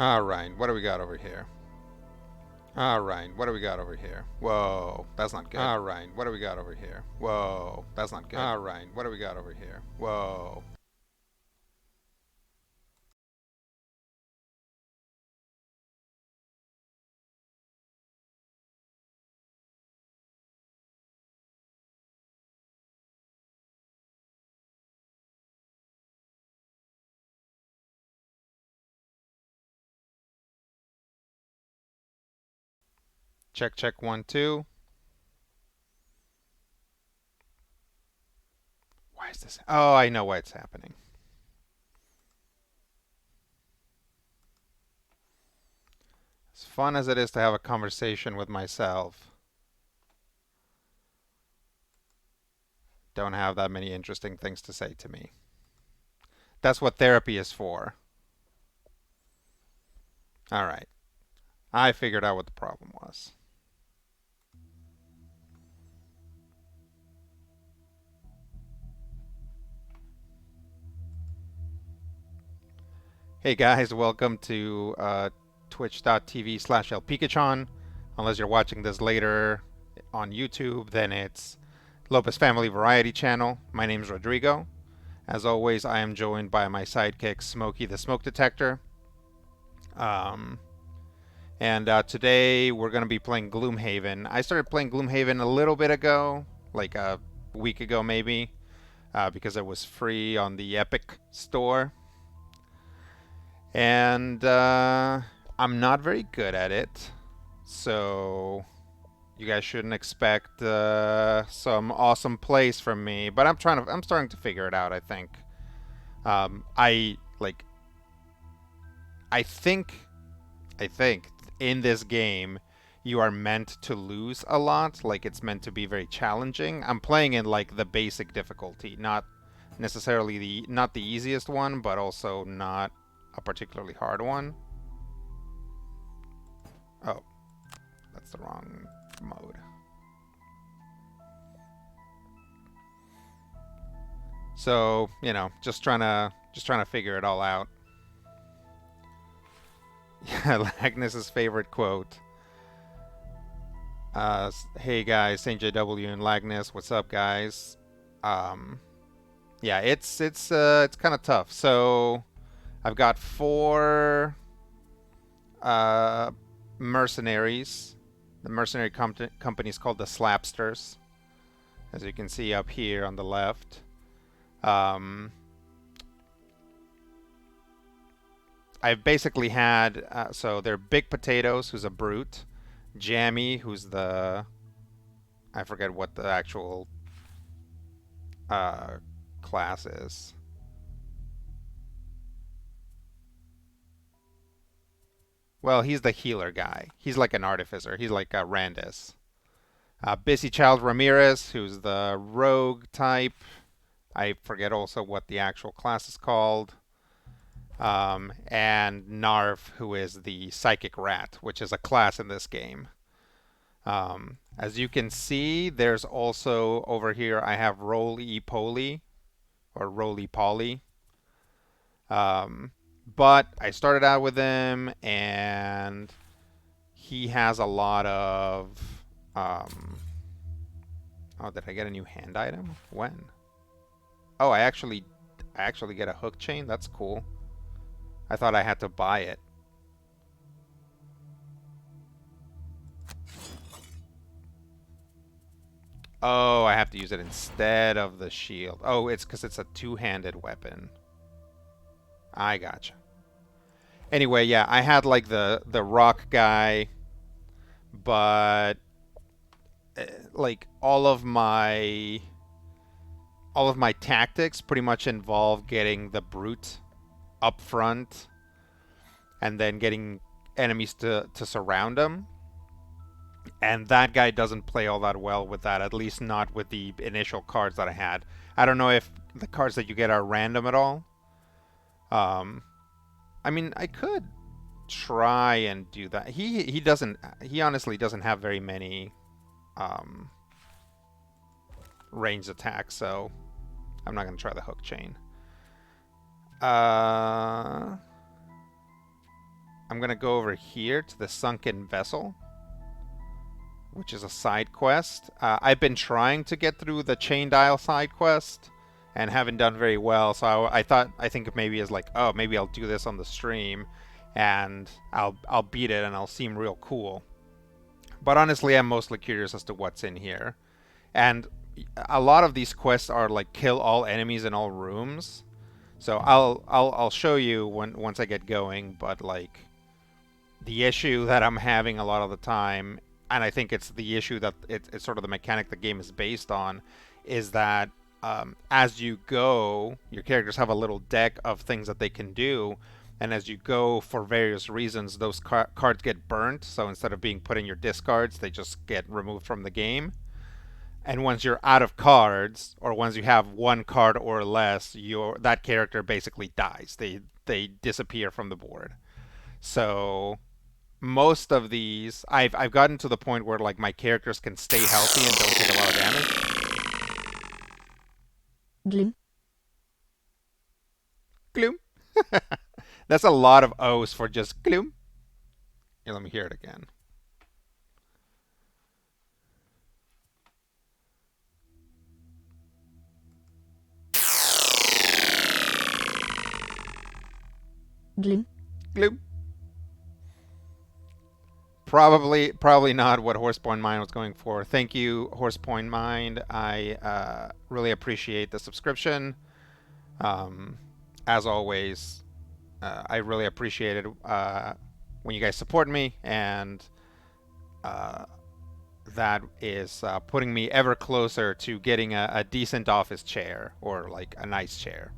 Alright, what do we got over here? Alright, what do we got over here? Whoa, that's not good. Alright, what do we got over here? Whoa, that's not good. Alright, what do we got over here? Whoa. Check, check, 1, 2. Why is this? Oh, I know why it's happening. As fun as it is to have a conversation with myself, don't have that many interesting things to say to me. That's what therapy is for. Alright, I figured out what the problem was. Hey guys, welcome to twitch.tv/lpikachon. Unless you're watching this later on YouTube, then it's Lopez Family Variety Channel. My name's Rodrigo. As always, I am joined by my sidekick, Smokey the Smoke Detector. And today we're going to be playing Gloomhaven. I started playing Gloomhaven a little bit ago, like a week ago maybe, because it was free on the Epic Store. And I'm not very good at it, so you guys shouldn't expect some awesome plays from me. But I'm starting to figure it out. I think. I like. I think in this game you are meant to lose a lot. Like it's meant to be very challenging. I'm playing in like the basic difficulty, not necessarily not the easiest one, but also not a particularly hard one. Oh, that's the wrong mode. So, you know, just trying to figure it all out. Yeah, Agnes's favorite quote. Hey guys, Saint JW and Lagnes, what's up guys? Um, yeah, it's kind of tough. So, I've got 4 uh, mercenaries. The mercenary company is called the Slapsters, as you can see up here on the left. I've basically had so they're Big Potatoes, who's a brute, Jammy, who's the I forget what the actual uh, class is. Well, he's the healer guy. He's like an artificer. He's like a Randus. Busy Child Ramirez, who's the rogue type. I forget also what the actual class is called. And Narv, who is the Psychic Rat, which is a class in this game. As you can see, there's also over here I have Roly Poly or Roly Poly. But I started out with him, and he has a lot of. Oh, did I get a new hand item? When? Oh, I actually get a hook chain. That's cool. I thought I had to buy it. Oh, I have to use it instead of the shield. Oh, it's because it's a two-handed weapon. I gotcha. Anyway, yeah, I had like the rock guy, but like all of my tactics pretty much involve getting the brute up front and then getting enemies to surround him. And that guy doesn't play all that well with that, at least not with the initial cards that I had. I don't know if the cards that you get are random at all. Um, I mean, I could try and do that. He honestly doesn't have very many um, ranged attacks, so I'm not gonna try the hook chain. Uh, I'm going to go over here to the Sunken Vessel, which is a side quest. I've been trying to get through the Chain Dial side quest and haven't done very well. So I think maybe it's like, oh, maybe I'll do this on the stream and I'll beat it and I'll seem real cool. But honestly, I'm mostly curious as to what's in here. And a lot of these quests are like kill all enemies in all rooms. So I'll show you once I get going, but like the issue that I'm having a lot of the time, and I think it's the issue that it's sort of the mechanic the game is based on, is that as you go, your characters have a little deck of things that they can do, and as you go for various reasons, those cards get burnt. So instead of being put in your discards, they just get removed from the game. And once you're out of cards, or once you have one card or less, that character basically dies. They disappear from the board. So most of these, I've gotten to the point where like my characters can stay healthy and don't take a lot of damage. Gloom. Gloom. That's a lot of O's for just gloom. Here, let me hear it again. Gloom. Gloom. Probably not what Horsepoint Mind was going for. Thank you, Horsepoint Mind. I really appreciate the subscription. As always, I really appreciate it when you guys support me, and that is putting me ever closer to getting a decent office chair, or like a nice chair.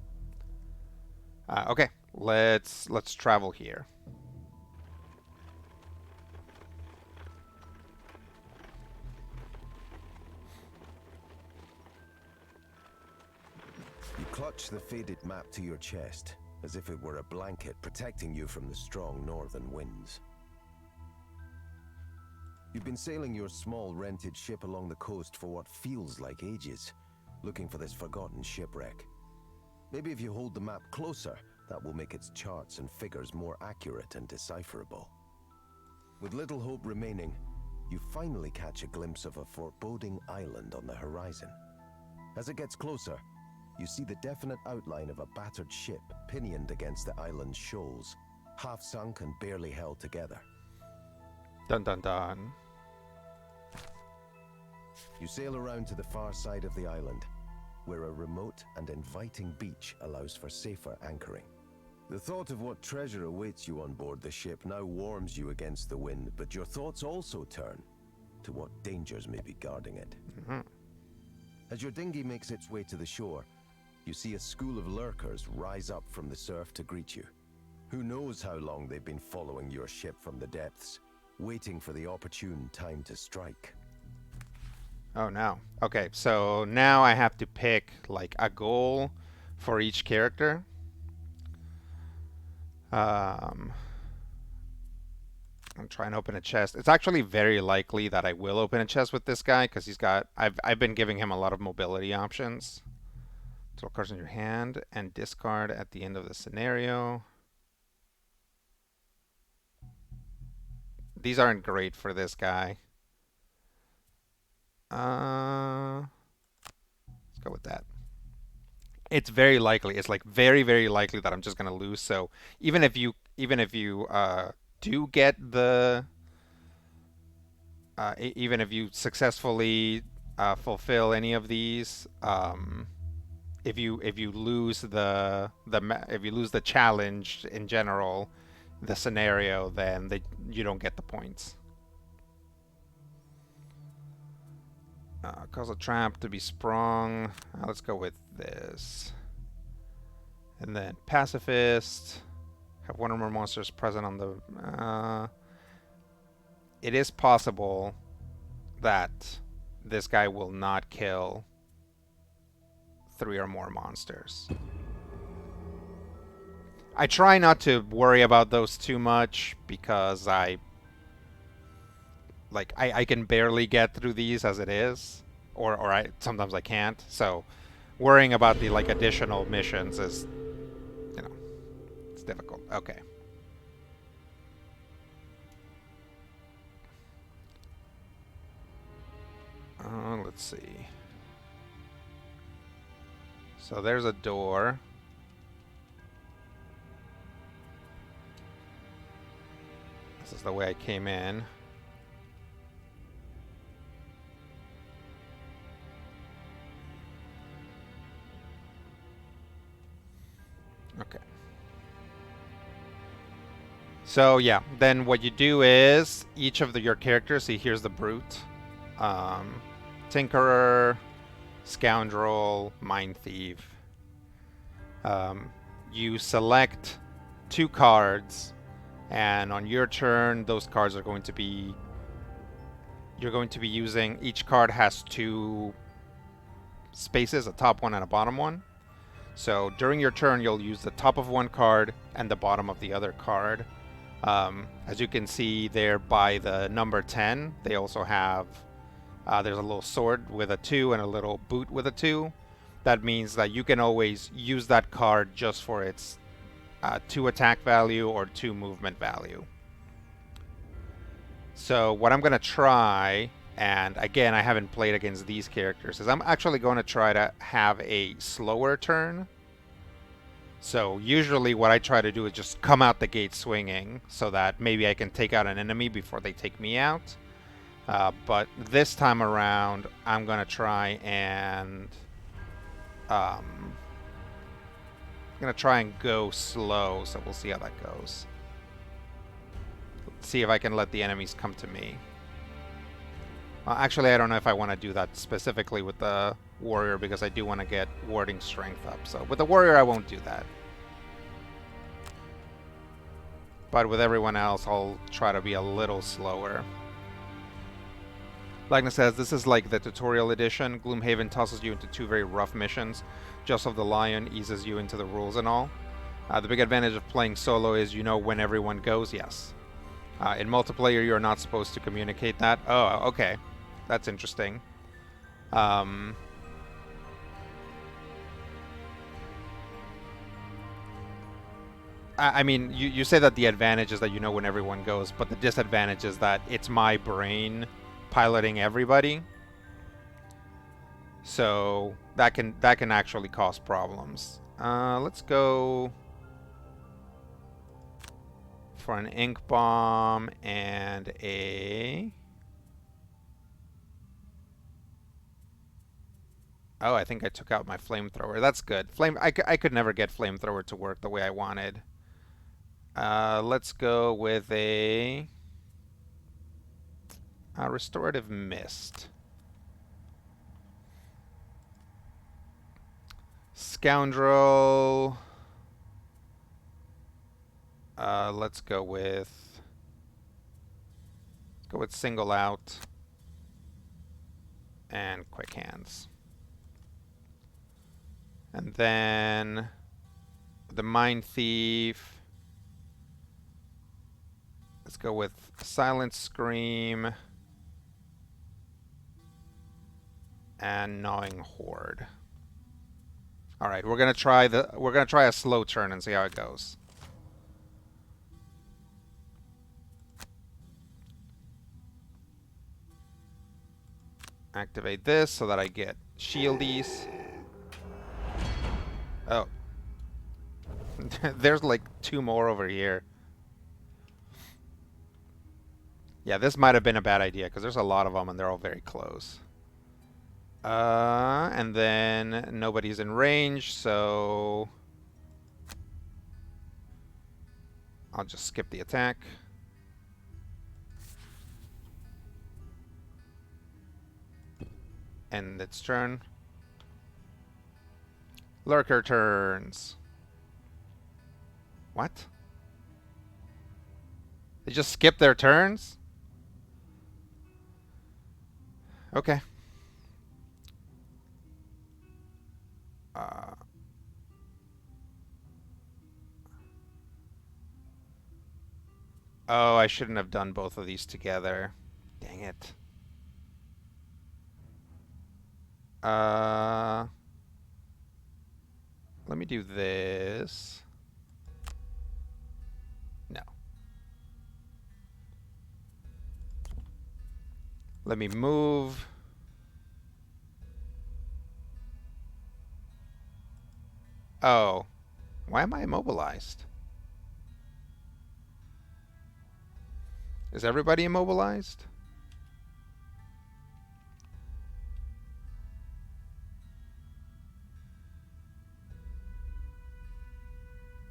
Okay, let's travel here. You clutch the faded map to your chest, as if it were a blanket protecting you from the strong northern winds. You've been sailing your small rented ship along the coast for what feels like ages, looking for this forgotten shipwreck. Maybe if you hold the map closer, that will make its charts and figures more accurate and decipherable. With little hope remaining, you finally catch a glimpse of a foreboding island on the horizon. As it gets closer, you see the definite outline of a battered ship pinioned against the island's shoals, half sunk and barely held together. Dun dun dun. You sail around to the far side of the island, where a remote and inviting beach allows for safer anchoring. The thought of what treasure awaits you on board the ship now warms you against the wind, but your thoughts also turn to what dangers may be guarding it. Mm-hmm. As your dinghy makes its way to the shore, you see a school of lurkers rise up from the surf to greet you. Who knows how long they've been following your ship from the depths, waiting for the opportune time to strike. Oh, no. Okay, so now I have to pick like a goal for each character. I'm trying to open a chest. It's actually very likely that I will open a chest with this guy because I've been giving him a lot of mobility options. Draw cards in your hand and discard at the end of the scenario. These aren't great for this guy. Let's go with that. It's very likely. It's like very, very likely that I'm just gonna lose. So even if you do get the even if you successfully fulfill any of these, if you lose if you lose the challenge in general, the scenario, then you don't get the points. Cause a trap to be sprung. Let's go with this. And then pacifist. Have one or more monsters present on the... it is possible that this guy will not kill 3 or more monsters. I try not to worry about those too much because I can barely get through these as it is, or sometimes I can't. So worrying about the like additional missions is, it's difficult. Okay. let's see. So there's a door. This is the way I came in. Okay. So yeah, then what you do is each of your characters, see here's the Brute, Tinkerer, Scoundrel, Mind Thief. You select 2 cards, and on your turn, those cards are going to be... You're going to be using... Each card has 2 spaces, a top one and a bottom one. So during your turn, you'll use the top of one card and the bottom of the other card. As you can see there by the number 10, they also have... there's a little sword with a 2 and a little boot with a 2. That means that you can always use that card just for its 2 attack value or 2 movement value. So what I'm going to try, and again I haven't played against these characters, is I'm actually going to try to have a slower turn. So usually what I try to do is just come out the gate swinging so that maybe I can take out an enemy before they take me out. But this time around I'm going to try and... I'm going to try and go slow, so we'll see how that goes. Let's see if I can let the enemies come to me. Actually, I don't know if I want to do that specifically with the warrior, because I do want to get warding strength up. So with the warrior, I won't do that. But with everyone else, I'll try to be a little slower. Lagna says, this is like the tutorial edition. Gloomhaven tosses you into 2 very rough missions. Just of the Lion eases you into the rules and all. The big advantage of playing solo is you know when everyone goes, yes. In multiplayer, you're not supposed to communicate that. Oh, okay. That's interesting. I mean, you say that the advantage is that you know when everyone goes, but the disadvantage is that it's my brain piloting everybody. So that can actually cause problems. Let's go for an ink bomb and a... Oh, I think I took out my flamethrower. That's good. I could never get flamethrower to work the way I wanted. Let's go with a restorative mist. Scoundrel. Let's go with single out and quick hands. And then the Mind Thief. Let's go with Silent Scream and Gnawing Horde. All right, we're gonna try a slow turn and see how it goes. Activate this so that I get shieldies. Oh. There's like 2 more over here. Yeah, this might have been a bad idea because there's a lot of them and they're all very close. And then nobody's in range, so I'll just skip the attack. End its turn. Lurker turns. What? They just skip their turns? Okay. Oh, I shouldn't have done both of these together. Dang it. Let me do this. No. Let me move. Oh, why am I immobilized? Is everybody immobilized?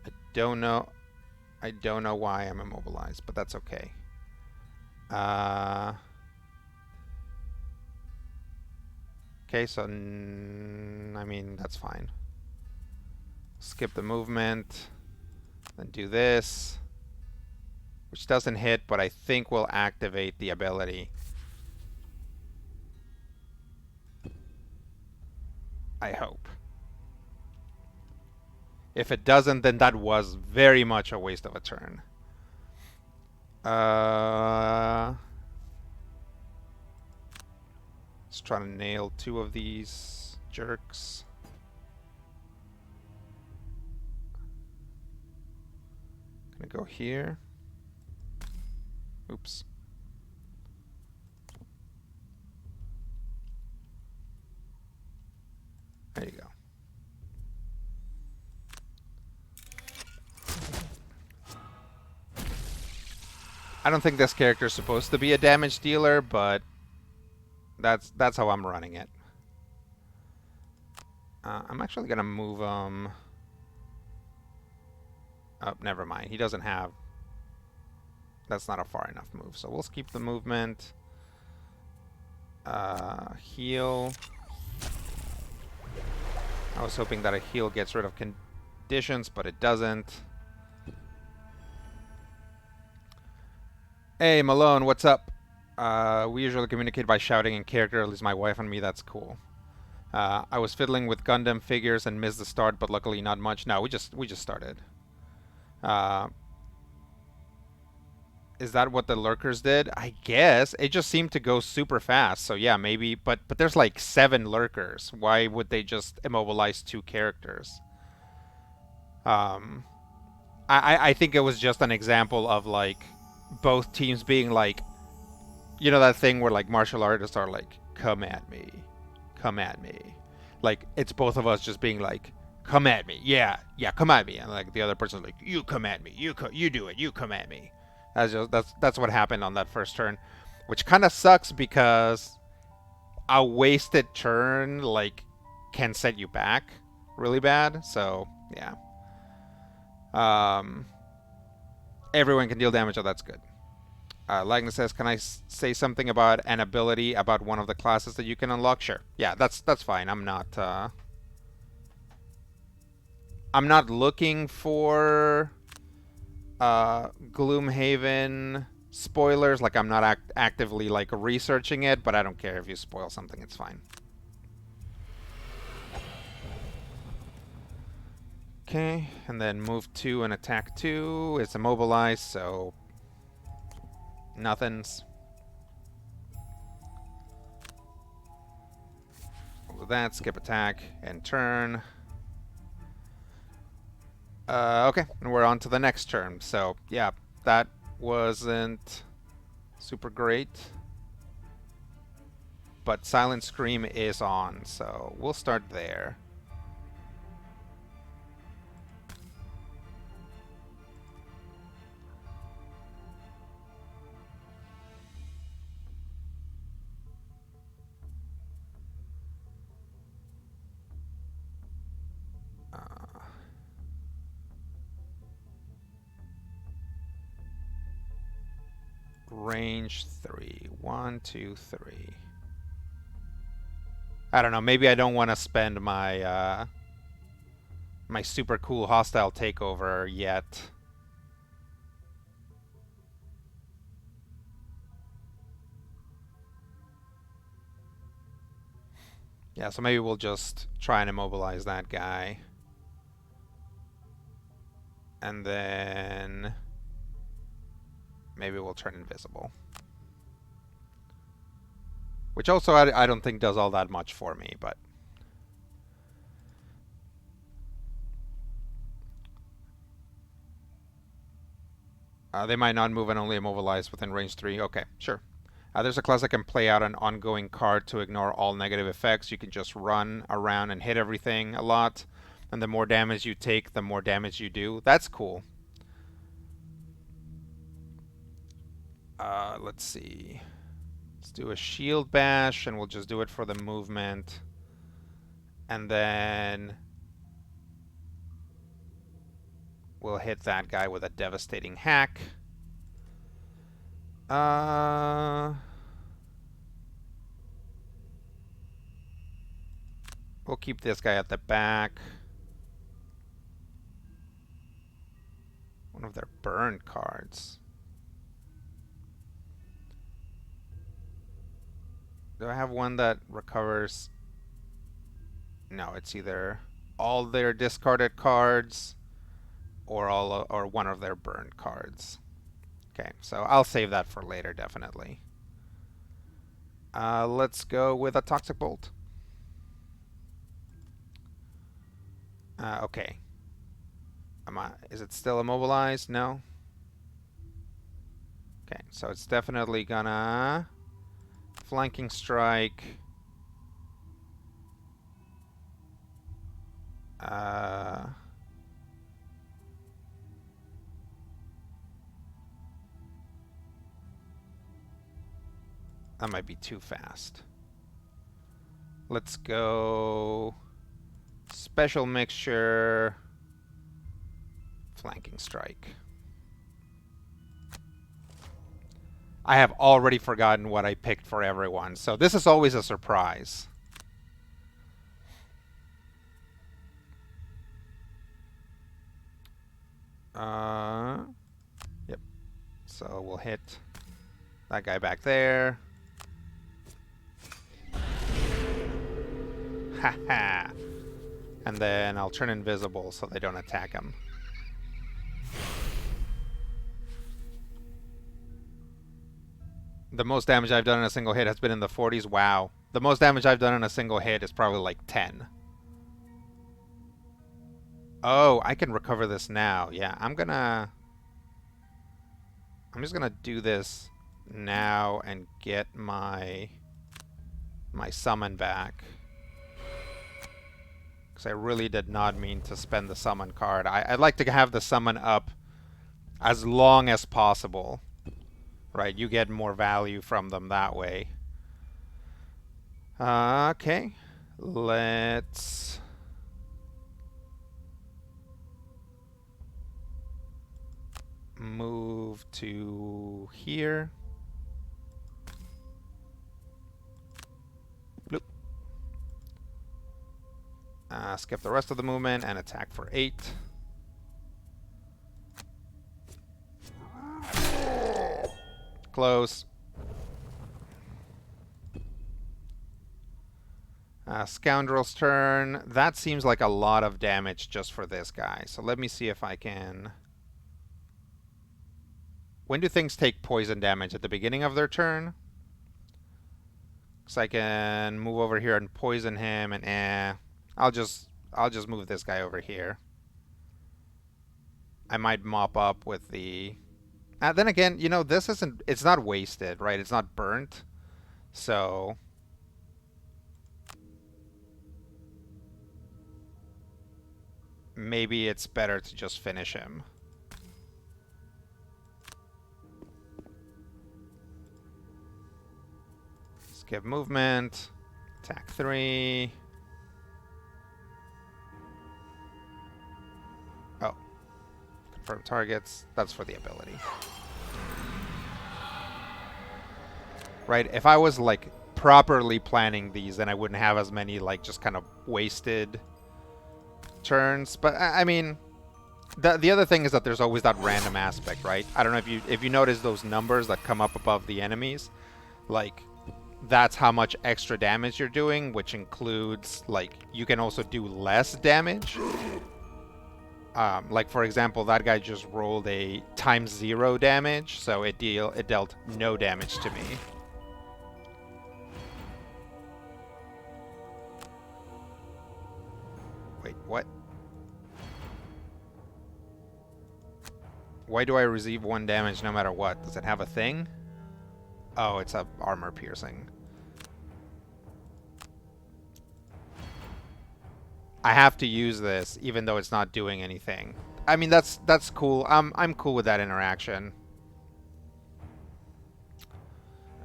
I don't know. I don't know why I'm immobilized, but that's okay. Okay, so I mean, that's fine. Skip the movement, then do this, which doesn't hit, but I think will activate the ability. I hope. If it doesn't, then that was very much a waste of a turn. Let's try to nail 2 of these jerks. Gonna go here. Oops. There you go. I don't think this character is supposed to be a damage dealer, but that's how I'm running it. I'm actually gonna move him. Oh, never mind. He doesn't have. That's not a far enough move, so we'll keep the movement. Heal. I was hoping that a heal gets rid of conditions, but it doesn't. Hey, Malone, what's up? We usually communicate by shouting in character, at least my wife and me, that's cool. I was fiddling with Gundam figures and missed the start, but luckily not much. No, we just started. Is that what the lurkers did? I guess. It just seemed to go super fast, so yeah, maybe. But there's like 7 lurkers. Why would they just immobilize 2 characters? I think it was just an example of like both teams being like, you know, that thing where like martial artists are like, come at me, come at me. Like it's both of us just being like, come at me, yeah, come at me, and like the other person's like, you come at me, you do it, you come at me. That's what happened on that first turn, which kind of sucks because a wasted turn like can set you back really bad. So yeah. Everyone can deal damage, so that's good. Lagna says, can I say something about an ability about one of the classes that you can unlock? Sure. Yeah, that's fine. I'm not looking for Gloomhaven spoilers. Like I'm not actively like researching it, but I don't care if you spoil something. It's fine. Okay, and then move 2 and attack 2. It's immobilized, so nothing's. With that, skip attack and turn. Okay, and we're on to the next turn. So yeah, that wasn't super great, but Silent Scream is on, so we'll start there. Range 3. 1, 2, 3. I don't know. Maybe I don't want to spend my my super cool hostile takeover yet. Yeah, so maybe we'll just try and immobilize that guy. And then maybe we'll turn invisible. Which also I don't think does all that much for me, but... they might not move and only immobilize within range 3. Okay, sure. There's a class that can play out an ongoing card to ignore all negative effects. You can just run around and hit everything a lot. And the more damage you take, the more damage you do. That's cool. Let's see. Let's do a shield bash, and we'll just do it for the movement. And then we'll hit that guy with a devastating hack. We'll keep this guy at the back. One of their burn cards. Do I have one that recovers? No, it's either all their discarded cards or one of their burned cards. Okay, so I'll save that for later, definitely. Let's go with a Toxic Bolt. Okay. Is it still immobilized? No. Okay, so it's definitely gonna flanking strike. That might be too fast. Let's go special mixture, flanking strike. I have already forgotten what I picked for everyone, so this is always a surprise. Yep. So we'll hit that guy back there. Haha. And then I'll turn invisible so they don't attack him. The most damage I've done in a single hit has been in the 40s. Wow. The most damage I've done in a single hit is probably like 10. Oh, I can recover this now. Yeah, I'm just gonna do this now and get my summon back. Because I really did not mean to spend the summon card. I'd like to have the summon up as long as possible. Right, you get more value from them that way. Okay, let's move to here. Bloop. Skip the rest of the movement and attack for 8. Close. Scoundrel's turn. That seems like a lot of damage just for this guy. So let me see if I can... When do things take poison damage? At the beginning of their turn? So I can move over here and poison him, and I'll just move this guy over here. I might mop up with the... then again, you know, this isn't... It's not wasted, right? It's not burnt. So... maybe it's better to just finish him. Skip movement. Attack 3. Oh. Confirm targets. That's for the ability. Right, if I was, like, properly planning these, then I wouldn't have as many, like, just kind of wasted turns. But, I mean, the other thing is that there's always that random aspect, right? I don't know if you notice those numbers that come up above the enemies. Like, that's how much extra damage you're doing, which includes, like, you can also do less damage. Like, for example, that guy just rolled a ×0 damage, so it dealt no damage to me. Wait, what? Why do I receive 1 damage no matter what? Does it have a thing? Oh, it's a armor piercing. I have to use this even though it's not doing anything. I mean, that's cool. I'm cool with that interaction.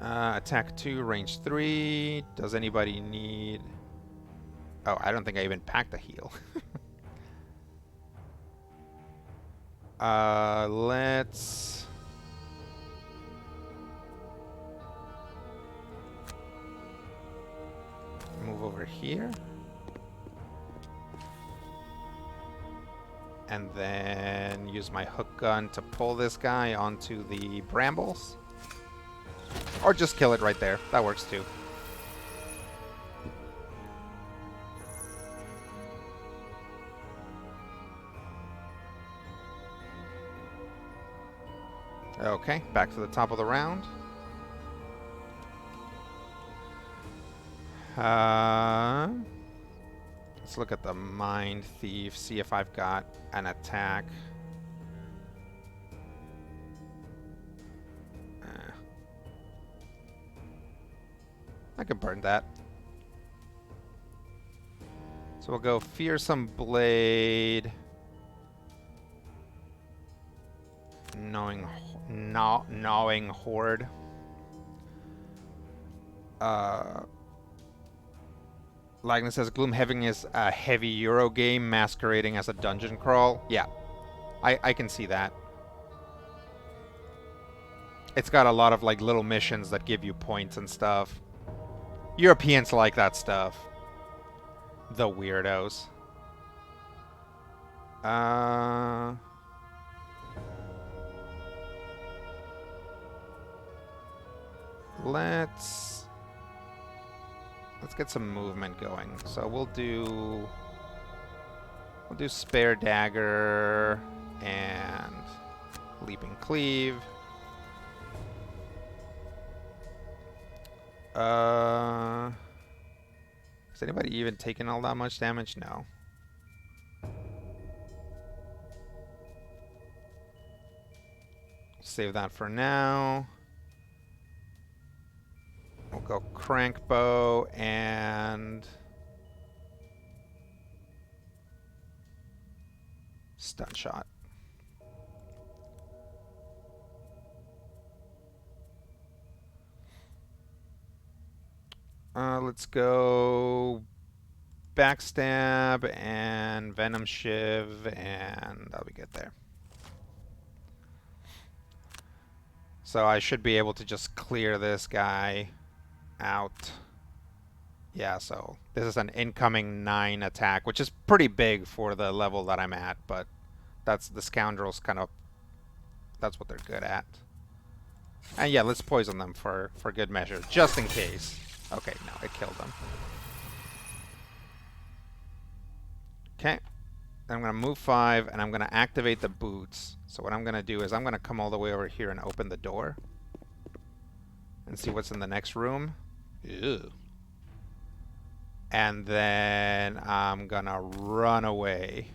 Attack 2, range 3. Does anybody need... Oh, I don't think I even packed a heal. Let's... move over here. And then use my hook gun to pull this guy onto the brambles. Or just kill it right there. That works too. Okay, back to the top of the round. Let's look at the Mind Thief, see if I've got an attack. I could burn that. So we'll go Fearsome Blade. Gnawing Horde. Likeness says Gloomhaven is a heavy Euro game masquerading as a dungeon crawl. Yeah, I can see that. It's got a lot of like little missions that give you points and stuff. Europeans like that stuff. The weirdos. Let's get some movement going. So we'll do Spare Dagger and Leaping Cleave. Has anybody even taken all that much damage? No. Save that for now. We'll go Crank Bow and Stun Shot. Let's go Backstab and Venom Shiv, and that'll be good there. So I should be able to just clear this guy out. Yeah, so this is an incoming 9 attack, which is pretty big for the level that I'm at, but that's the scoundrels kind of, that's what they're good at. And yeah, let's poison them for good measure, just in case. Okay, no, it killed them. Okay, I'm going to move 5, and I'm going to activate the boots. So what I'm going to do is I'm going to come all the way over here and open the door. And see what's in the next room. Ew. And then I'm going to run away.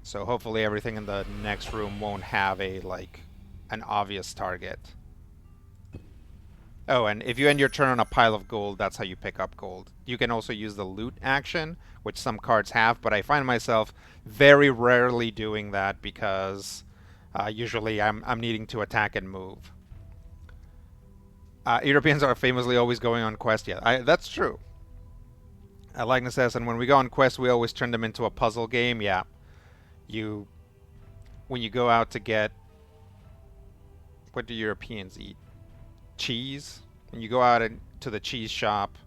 So hopefully everything in the next room won't have a, like, an obvious target. Oh, and if you end your turn on a pile of gold, that's how you pick up gold. You can also use the loot action, which some cards have, but I find myself very rarely doing that because usually I'm needing to attack and move. Europeans are famously always going on quest. Yeah, that's true. Likeness says, and when we go on quest, we always turn them into a puzzle game. Yeah, when you go out to get, what do Europeans eat? Cheese. When you go out to the cheese shop,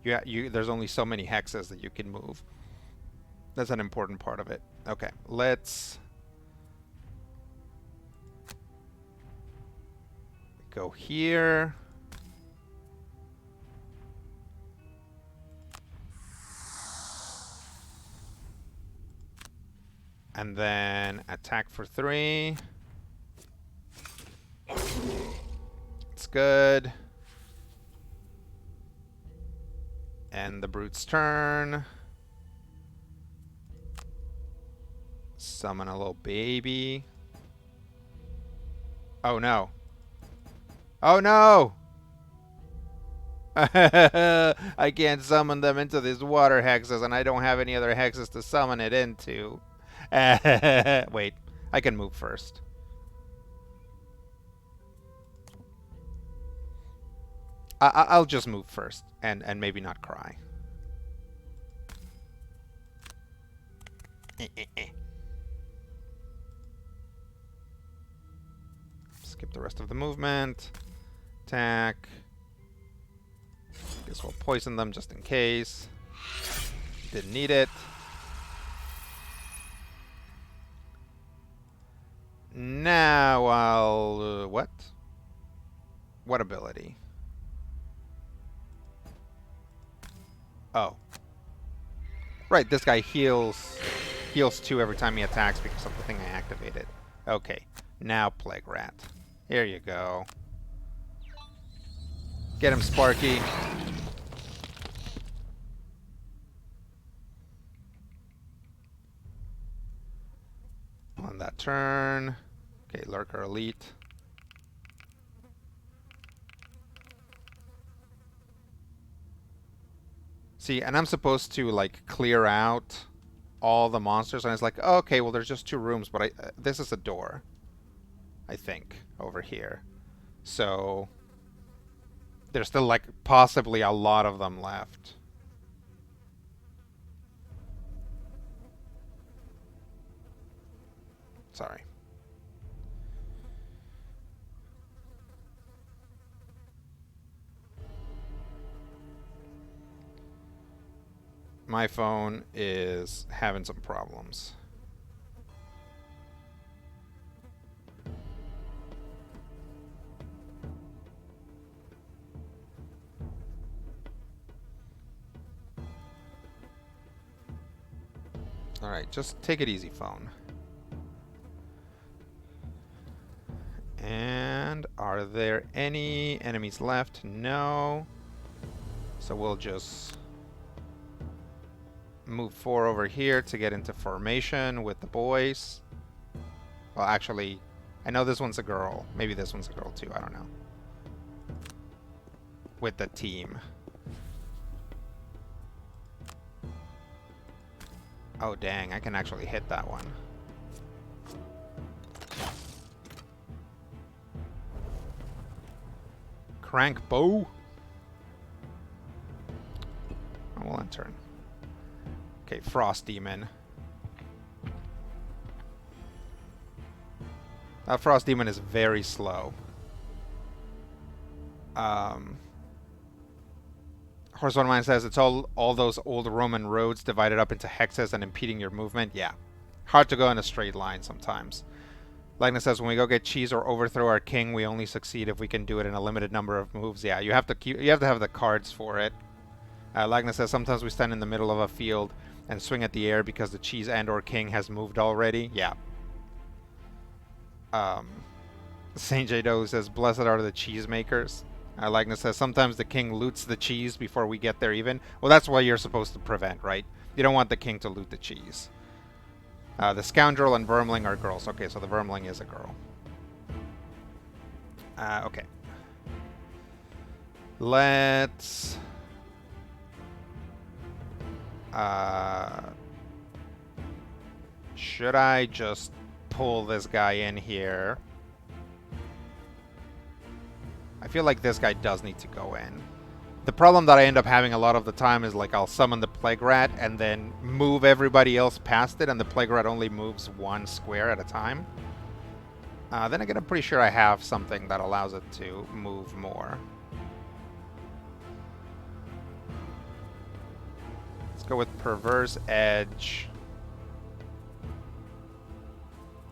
there's only so many hexes that you can move. That's an important part of it. Okay, let's go here. And then attack for 3. It's good. End the brute's turn. Summon a little baby. Oh no. Oh no! I can't summon them into these water hexes, and I don't have any other hexes to summon it into. Wait, I can move first. I'll just move first, and maybe not cry. Skip the rest of the movement. Attack. Guess we'll poison them just in case. Didn't need it. Now I'll... what? What ability? Oh. Right, this guy heals 2 every time he attacks because of the thing I activated. Okay, now Plague Rat. Here you go. Get him, Sparky. On that turn. Okay, Lurker Elite. See, and I'm supposed to, like, clear out all the monsters, and it's like, oh, okay, well, there's just 2 rooms, but this is a door, I think, over here. So there's still, like, possibly a lot of them left. Sorry. My phone is having some problems. Alright, just take it easy, phone. And are there any enemies left? No. So we'll just move 4 over here to get into formation with the boys. Well, actually, I know this one's a girl. Maybe this one's a girl too. I don't know. With the team. Oh, dang. I can actually hit that one. Crank bow. Oh, we'll end turn. Okay, Frost Demon. That Frost Demon is very slow. Horse One Mind says it's all those old Roman roads divided up into hexes and impeding your movement. Yeah, hard to go in a straight line sometimes. Lagna says when we go get cheese or overthrow our king, we only succeed if we can do it in a limited number of moves. Yeah, you have to have the cards for it. Lagna says sometimes we stand in the middle of a field and swing at the air because the cheese and or king has moved already. Yeah. Saint J. Doe says blessed are the cheese makers. Lagna says sometimes the king loots the cheese before we get there even. Well, that's what you're supposed to prevent, right? You don't want the king to loot the cheese. The scoundrel and vermling are girls. Okay, so the vermling is a girl. Okay. Let's... should I just pull this guy in here? I feel like this guy does need to go in. The problem that I end up having a lot of the time is like I'll summon the Plague Rat and then move everybody else past it, and the Plague Rat only moves 1 square at a time. Then again, I'm pretty sure I have something that allows it to move more. Let's go with Perverse Edge.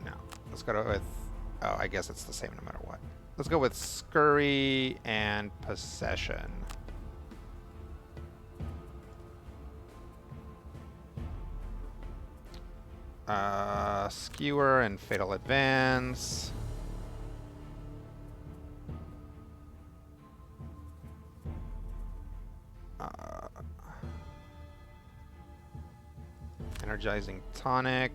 No. Let's go with... oh, I guess it's the same no matter what. Let's go with Scurry and Possession. Skewer and Fatal Advance. Energizing Tonic.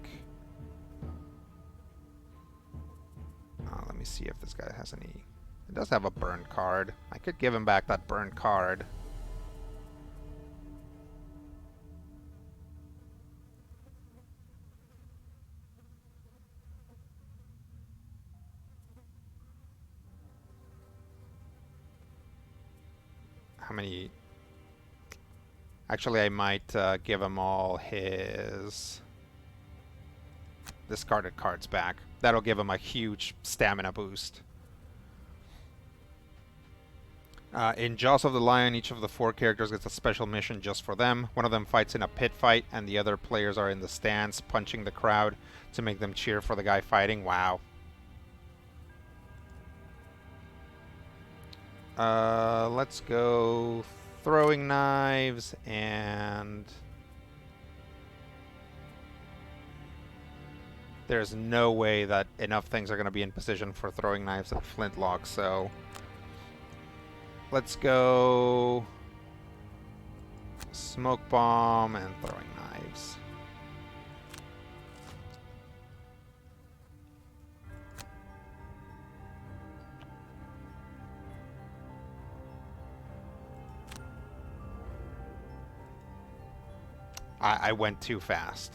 Let me see if this guy has any... it does have a burn card. I could give him back that burn card. how many... Actually, I might give him all his discarded cards back. That'll give him a huge stamina boost. In Jaws of the Lion, each of the 4 characters gets a special mission just for them. One of them fights in a pit fight, and the other players are in the stands punching the crowd to make them cheer for the guy fighting. Wow. Let's go throwing knives and... There's no way that enough things are going to be in position for throwing knives and flintlocks, so... Let's go... Smoke bomb and throwing knives. I went too fast.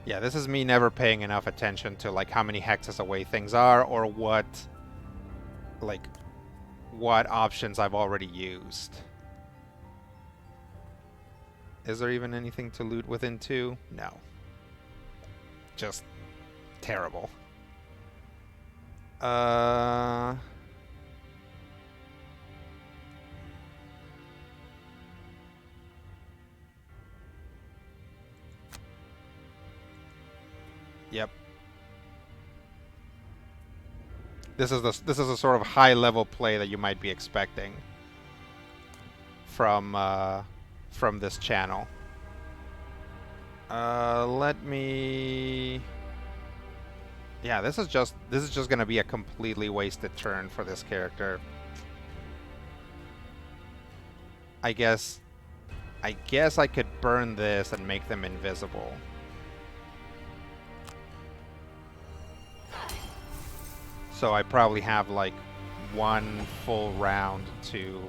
Yeah, this is me never paying enough attention to like how many hexes away things are or what options I've already used. Is there even anything to loot within 2? No. Just terrible. Yep. This is a sort of high level play that you might be expecting from this channel. Let me... Yeah, this is just going to be a completely wasted turn for this character. I guess I could burn this and make them invisible. So I probably have like 1 full round to...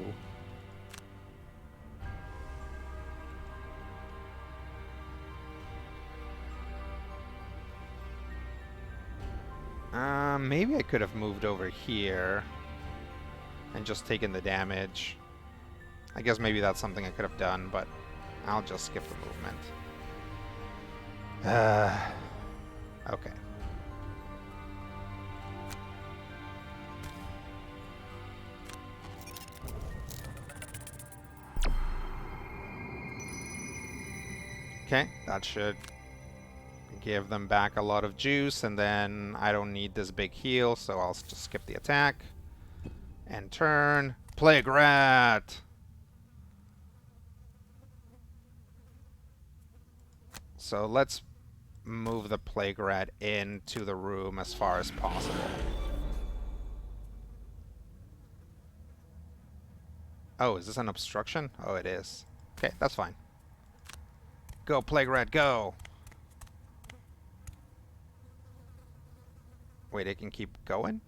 Maybe I could have moved over here and just taken the damage. I guess maybe that's something I could have done, but I'll just skip the movement. Okay. Okay, that should give them back a lot of juice, and then I don't need this big heal, so I'll just skip the attack. And turn. Plague Rat! So let's move the Plague Rat into the room as far as possible. Oh, is this an obstruction? Oh, it is. Okay, that's fine. Go, Plague Rat, go! Wait, it can keep going?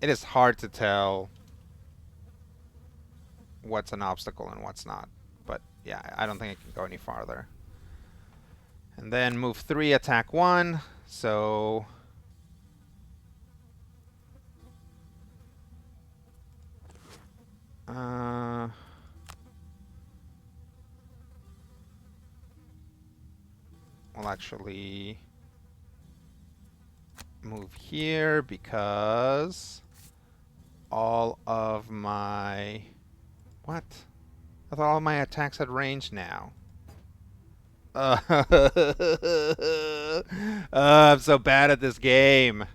It is hard to tell what's an obstacle and what's not. But yeah, I don't think it can go any farther. And then move 3, attack 1. So... I'll actually move here because all of my... What? I thought all my attacks had range now. I'm so bad at this game.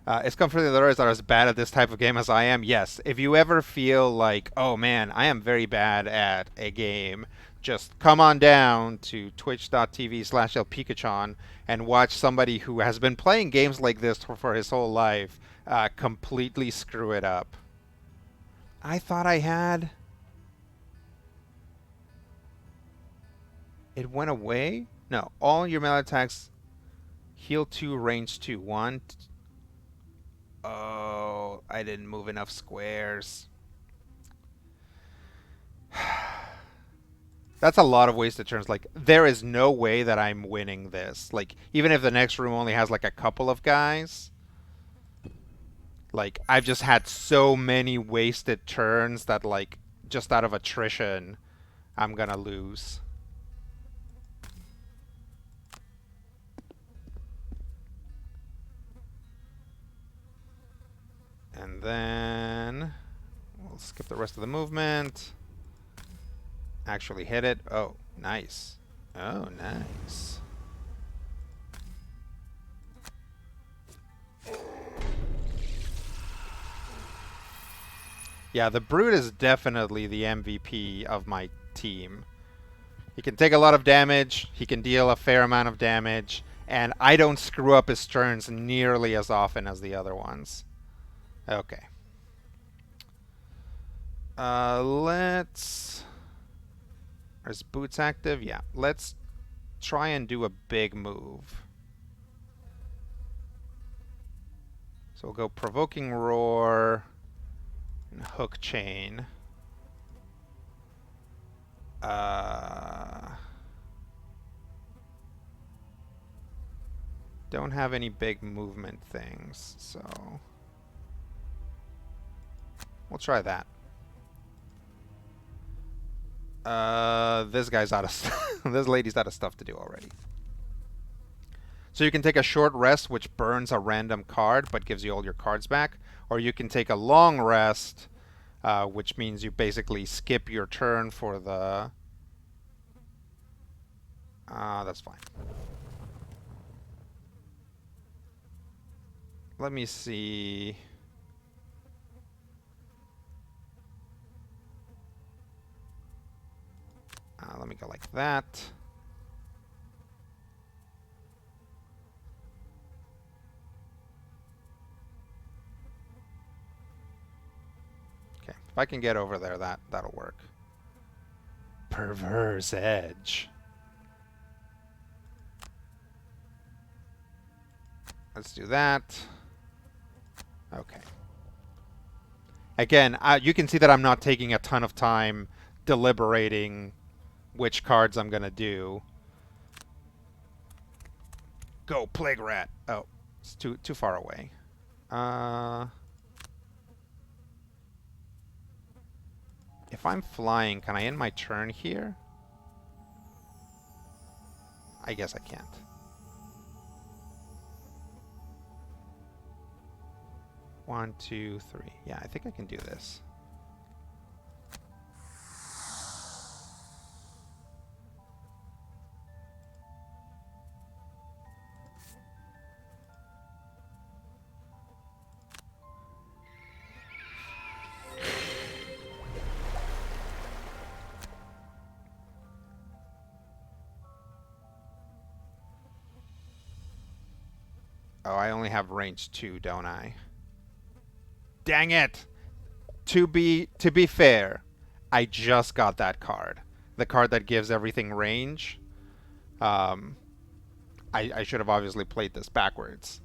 It's comforting that others are as bad at this type of game as I am. Yes, if you ever feel like, oh man, I am very bad at a game, just come on down to twitch.tv/lpikachon and watch somebody who has been playing games like this for his whole life completely screw it up. I thought I had... It went away? No, all your melee attacks heal 2, range 2. 1... Oh, I didn't move enough squares. That's a lot of wasted turns. Like, there is no way that I'm winning this. Like, even if the next room only has, like, a couple of guys. Like, I've just had so many wasted turns that, like, just out of attrition, I'm gonna lose. And then we'll skip the rest of the movement. Actually hit it. Oh, nice. Oh, nice. Yeah, the Brute is definitely the MVP of my team. He can take a lot of damage, he can deal a fair amount of damage, and I don't screw up his turns nearly as often as the other ones. Okay. Let's... Is Boots active? Yeah. Let's try and do a big move. So we'll go Provoking Roar and Hook Chain. Don't have any big movement things, so we'll try that. This guy's out of this lady's out of stuff to do already. So you can take a short rest, which burns a random card but gives you all your cards back, or you can take a long rest, which means you basically skip your turn for the. That's fine. Let me see. Let me go like that. Okay, if I can get over there, that'll work. Perverse Edge. Let's do that. Okay. Again, you can see that I'm not taking a ton of time deliberating which cards I'm going to do. Go, Plague Rat. Oh, it's too far away. If I'm flying, can I end my turn here? I guess I can't. One, two, three. Yeah, I think I can do this. Oh, I only have range 2, don't I? Dang it! To be fair, I just got that card. The card that gives everything range. I should have obviously played this backwards.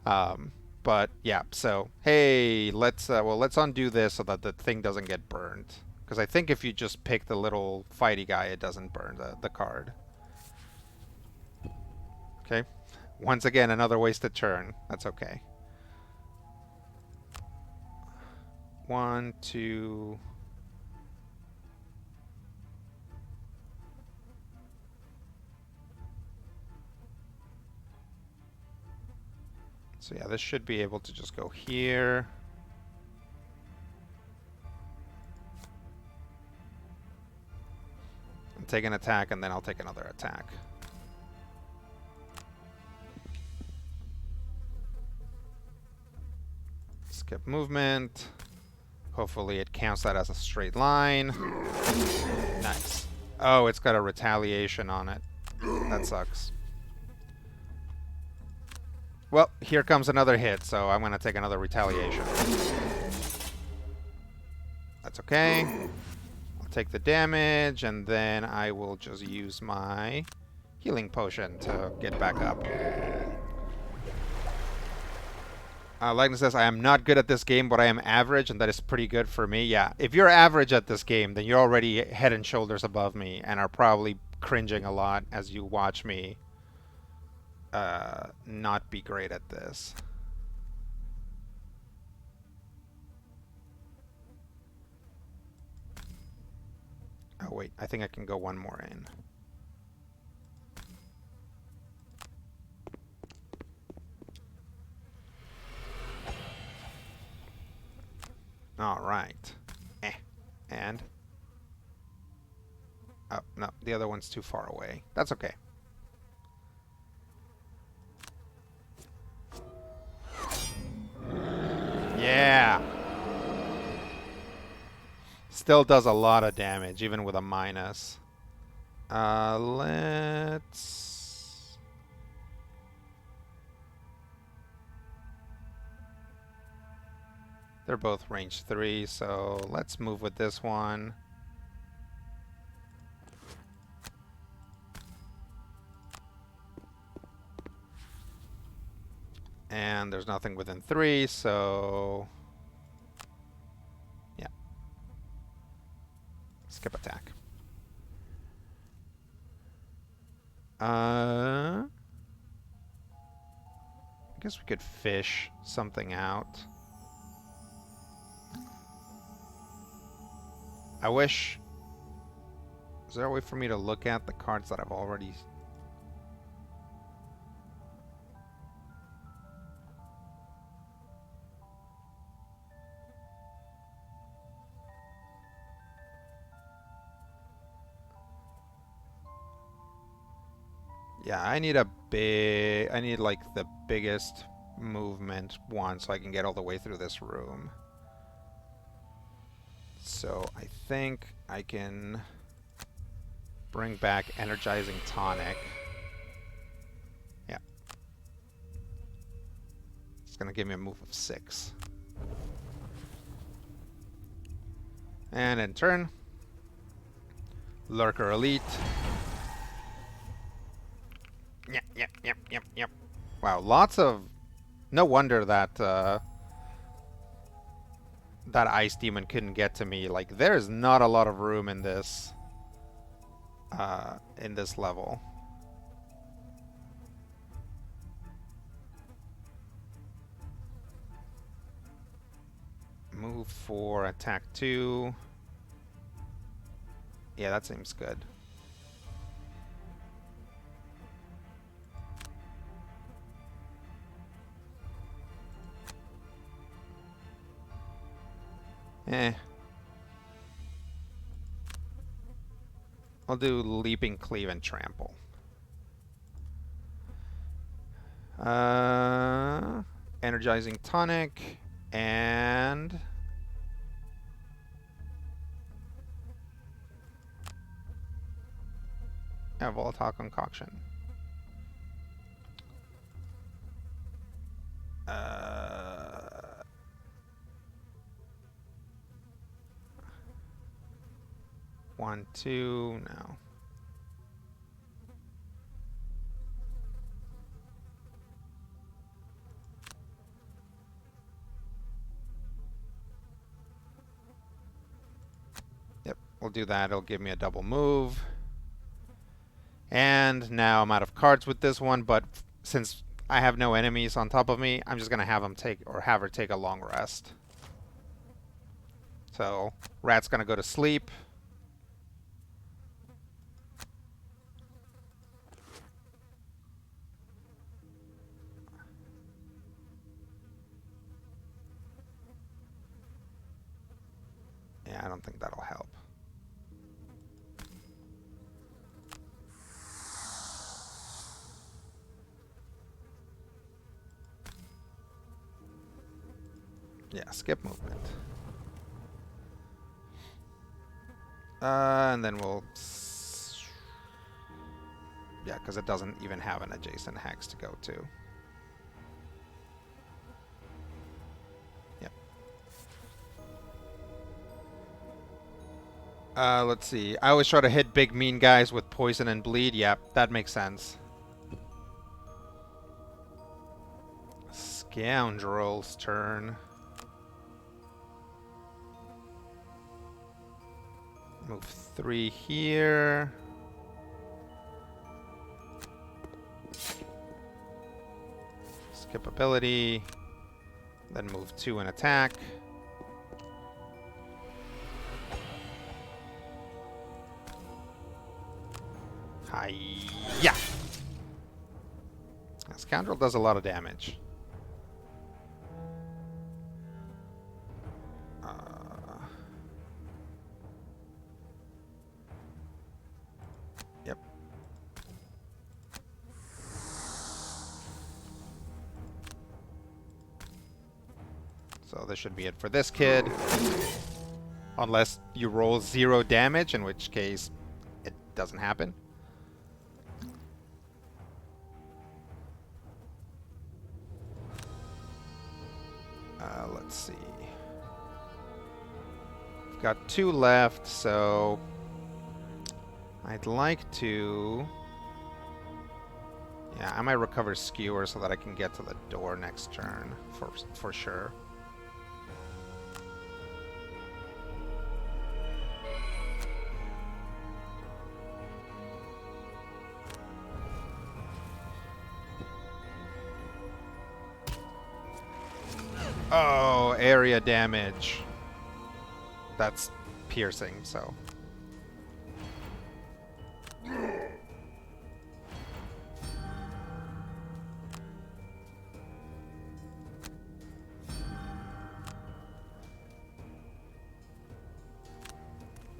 But yeah, so hey, let's undo this so that the thing doesn't get burned. Because I think if you just pick the little fighty guy, it doesn't burn the card. Okay. Once again, another wasted turn. That's okay. 1, 2. So yeah, this should be able to just go here. And take an attack, and then I'll take another attack. Skip movement. Hopefully it counts that as a straight line. Nice. Oh, it's got a retaliation on it. That sucks. Well, here comes another hit, so I'm going to take another retaliation. That's okay. I'll take the damage, and then I will just use my healing potion to get back up. Lightning says, I am not good at this game, but I am average, and that is pretty good for me. Yeah, if you're average at this game, then you're already head and shoulders above me and are probably cringing a lot as you watch me not be great at this. Oh, wait, I think I can go one more in. All right. And? Oh, no, the other one's too far away. That's okay. Yeah! Still does a lot of damage, even with a minus. Let's... They're both range 3, so let's move with this one. And there's nothing within 3, so... yeah. Skip attack. I guess we could fish something out. I wish... Is there a way for me to look at the cards that I've already... Yeah, I need a big... I need, like, the biggest movement one so I can get all the way through this room. So I think I can bring back Energizing Tonic. Yeah. It's going to give me a move of 6. And in turn, Lurker Elite. Yep. Wow, lots of... No wonder that that Ice Demon couldn't get to me. Like, there's not a lot of room in this level. Move 4, attack 2. Yeah, that seems good. I'll do Leaping Cleave and Trample. Energizing Tonic and... Volatile Concoction. 1, 2, no. Yep, we'll do that. It'll give me a double move. And now I'm out of cards with this one, but since I have no enemies on top of me, I'm just going to have him take, or have her take a long rest. So, Rat's going to go to sleep. Yeah, I don't think that'll help. Yeah, skip movement. And then we'll... Yeah, because it doesn't even have an adjacent hex to go to. Yep. Let's see. I always try to hit big mean guys with poison and bleed. Yep, that makes sense. Scoundrel's turn. Move 3 here. Skip ability. Then move 2 and attack. Hi-ya! Scoundrel does a lot of damage. Yep. So this should be it for this kid. Unless you roll 0 damage, in which case it doesn't happen. Let's see. We've got 2 left, so I'd like to... Yeah, I might recover Skewer so that I can get to the door next turn, for sure. Oh, area damage. That's piercing, so...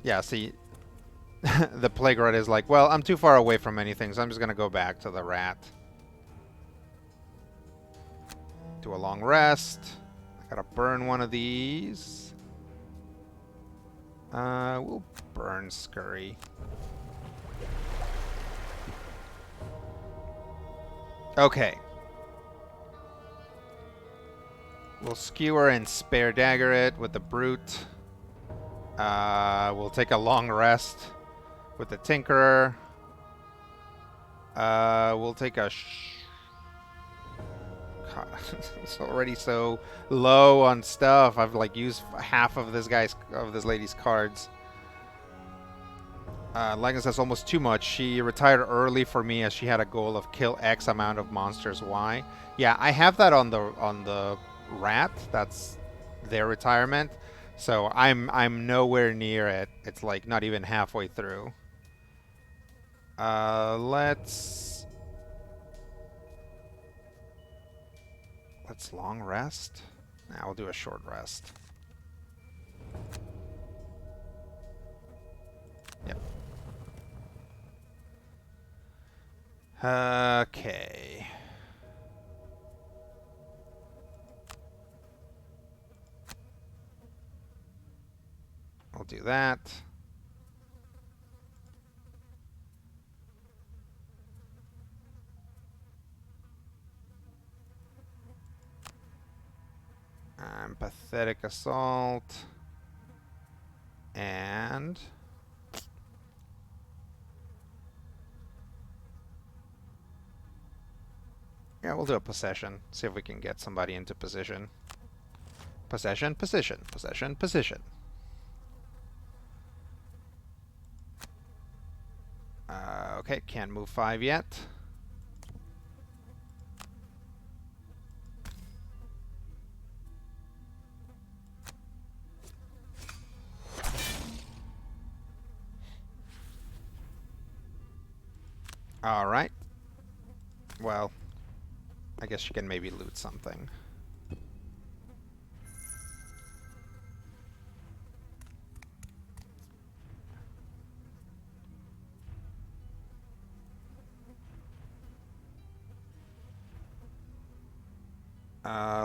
Yeah, see, the Plague Rat is like, well, I'm too far away from anything, so I'm just going to go back to the rat. Do a long rest. I gotta burn one of these. We'll burn Scurry. Okay. We'll Skewer and Spare Dagger it with the Brute. We'll take a long rest with the Tinkerer. We'll take a... God, it's already so low on stuff. I've like used half of this lady's cards. Like that's almost too much. She retired early for me as she had a goal of kill X amount of monsters Y. Yeah, I have that on the rat. That's their retirement. So I'm nowhere near it. It's like not even halfway through. Let's long rest. Nah, we'll do a short rest. Yep. Okay. I'll do that. Pathetic Assault. And... yeah, we'll do a Possession. See if we can get somebody into position. Possession, position, possession, position. Okay, can't move 5 yet. All right. Well, I guess you can maybe loot something.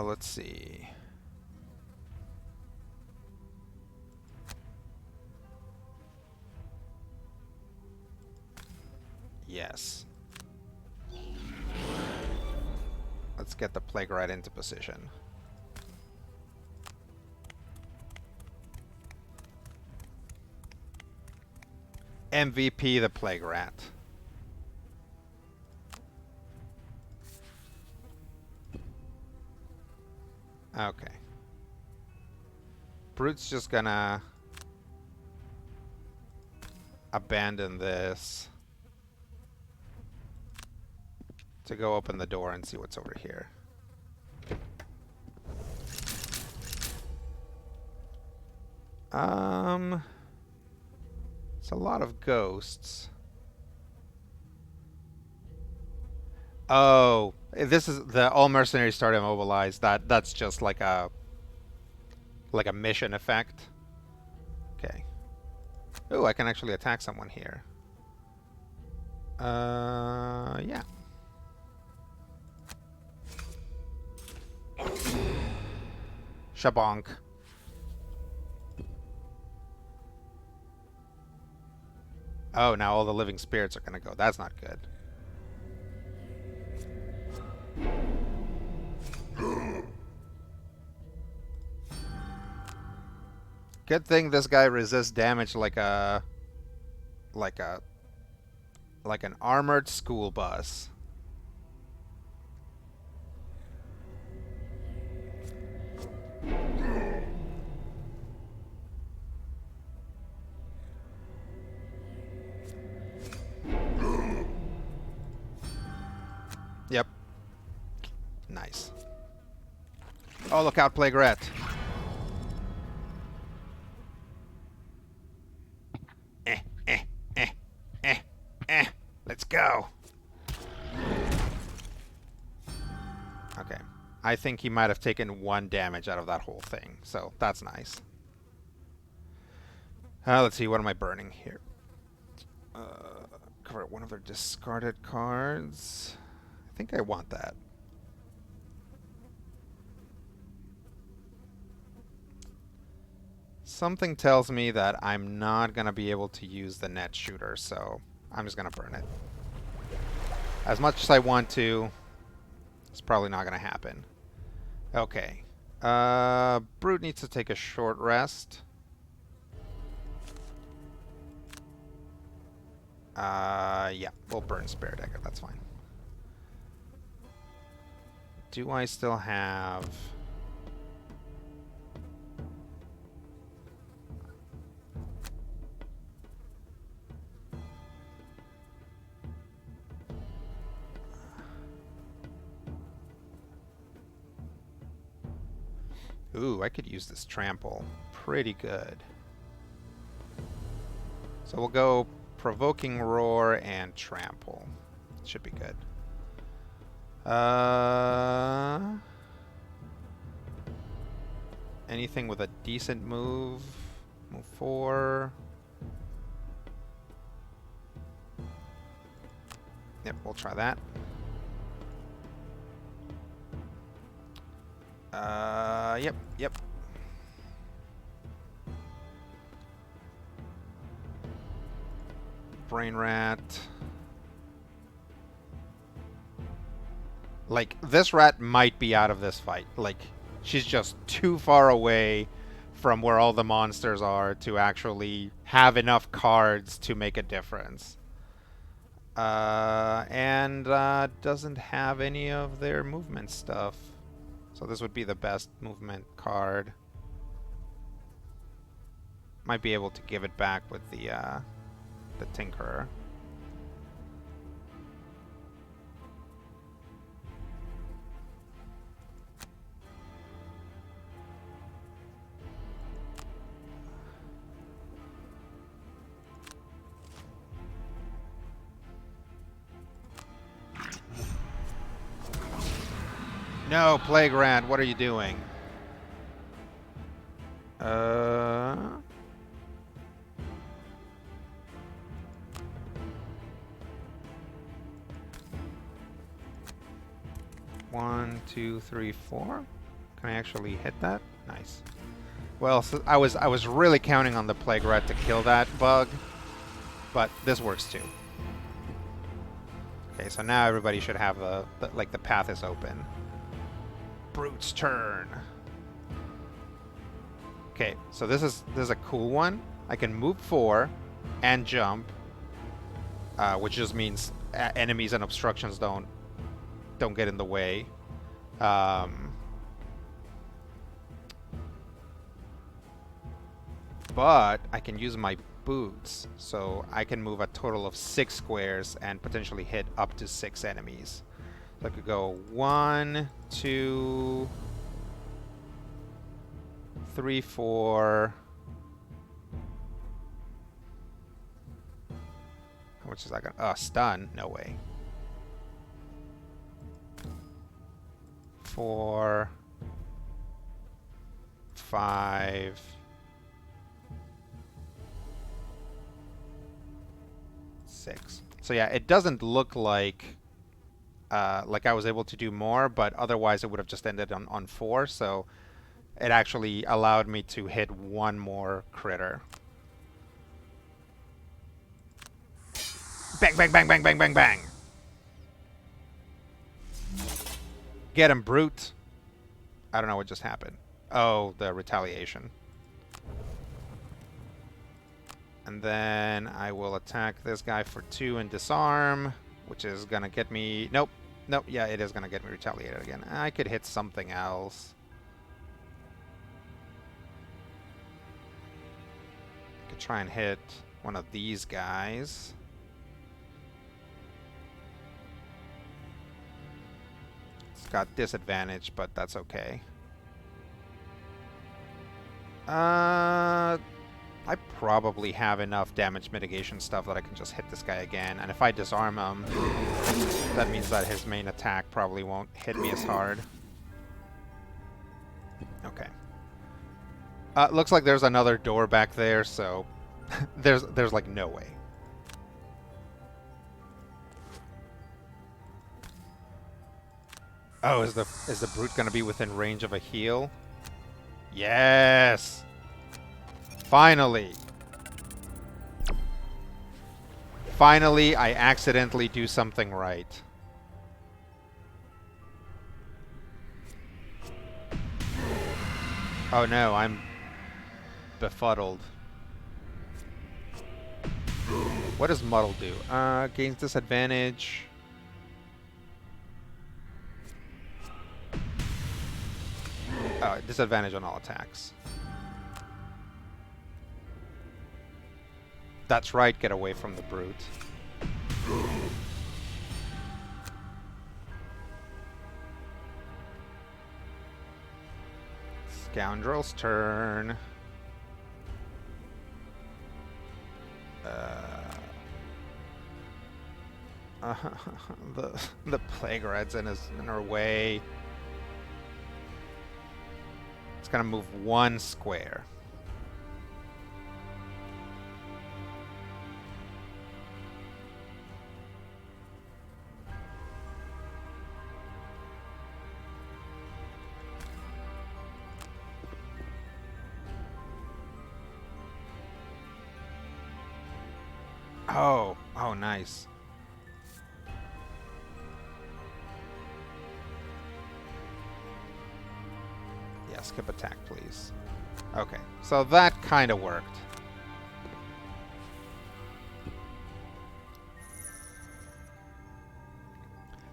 Let's see. Yes. Let's get the Plague Rat into position. MVP the Plague Rat. Okay. Brute's just gonna abandon this to go open the door and see what's over here. It's a lot of ghosts. Oh, this is the all mercenaries start immobilized. That's just like a mission effect. Okay. Oh, I can actually attack someone here. Yeah. Shabonk. Oh, now all the living spirits are gonna go. That's not good. Good thing this guy resists damage like an armored school bus. Yep. Nice. Oh, look out, Plague Rat. Let's go. Okay. I think he might have taken 1 damage out of that whole thing, so that's nice. Let's see, what am I burning here? Cover one of their discarded cards. I think I want that. Something tells me that I'm not going to be able to use the net shooter, so I'm just going to burn it. As much as I want to, it's probably not going to happen. Okay. Brute needs to take a short rest. Yeah, we'll burn Spare Dagger, that's fine. Do I still have... Ooh, I could use this trample. Pretty good. So we'll go Provoking Roar and Trample. Should be good. Anything with a decent move? Move 4. Yep, we'll try that. Yep. Brain Rat. Like, this rat might be out of this fight. Like, she's just too far away from where all the monsters are to actually have enough cards to make a difference. And doesn't have any of their movement stuff. So this would be the best movement card. Might be able to give it back with the Tinkerer. No, Plague Rat, what are you doing? One, two, three, 4. Can I actually hit that? Nice. Well, so I was really counting on the Plague Rat to kill that bug, but this works too. Okay, so now everybody should have the path is open. Brute's turn. Okay, so this is a cool one. I can move 4 and jump, which just means enemies and obstructions don't get in the way. But I can use my boots, so I can move a total of 6 squares and potentially hit up to 6 enemies. So I could go 1, 2, 3, 4. How much is that gonna... stun? No way. 4, 5, 6. So yeah, it doesn't look like I was able to do more, but otherwise it would have just ended on 4. So it actually allowed me to hit 1 more critter. Bang, bang, bang, bang, bang, bang, bang. Get him, brute. I don't know what just happened. Oh, the retaliation. And then I will attack this guy for 2 and disarm, which is going to get me... Nope. Nope. Yeah, it is going to get me retaliated again. I could hit something else. I could try and hit one of these guys. It's got disadvantage, but that's okay. I probably have enough damage mitigation stuff that I can just hit this guy again. And if I disarm him, that means that his main attack probably won't hit me as hard. Okay. Looks like there's another door back there, so there's like no way. Oh, is the brute gonna be within range of a heal? Yes! Finally! Finally, I accidentally do something right. Oh no, I'm befuddled. What does muddle do? Gains disadvantage. Oh, disadvantage on all attacks. That's right, get away from the brute. Scoundrel's turn. The plague red's in our way. It's gonna move 1 square. Oh, nice. Yeah, skip attack, please. Okay, so that kind of worked.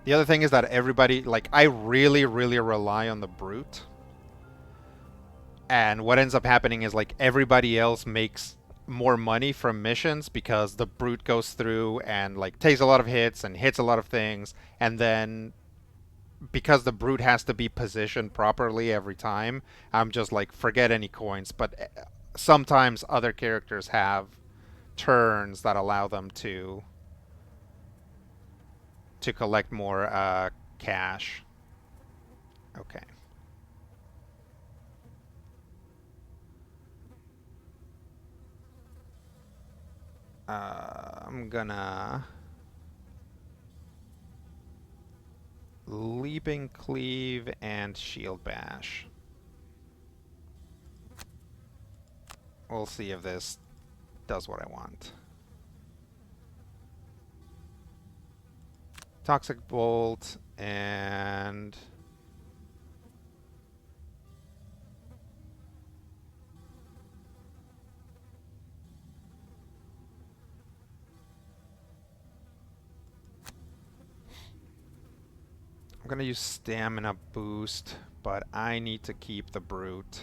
The other thing is that everybody, like, I really, really rely on the brute. And what ends up happening is, like, everybody else makes more money from missions because the brute goes through and, like, takes a lot of hits and hits a lot of things. And then, because the brute has to be positioned properly every time, I'm just like, forget any coins. But sometimes other characters have turns that allow them to collect more cash. Okay. I'm gonna Leaping Cleave and Shield Bash. We'll see if this does what I want. Toxic Bolt and... I'm gonna use Stamina Boost, but I need to keep the Brute.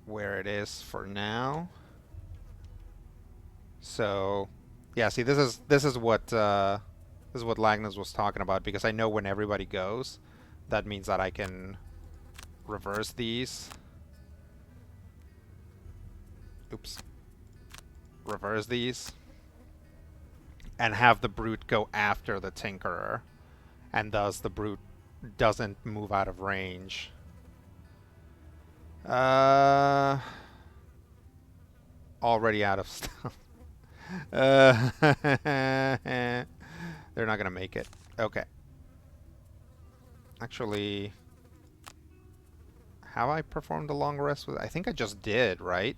where it is for now. So, yeah. See, this is what Lagnus was talking about, because I know when everybody goes, that means that I can reverse these. Oops. Reverse these. And have the brute go after the tinkerer, and thus the brute doesn't move out of range. Already out of stuff. They're not gonna make it. Okay. Actually, have I performed a long rest with? I think I just did, right?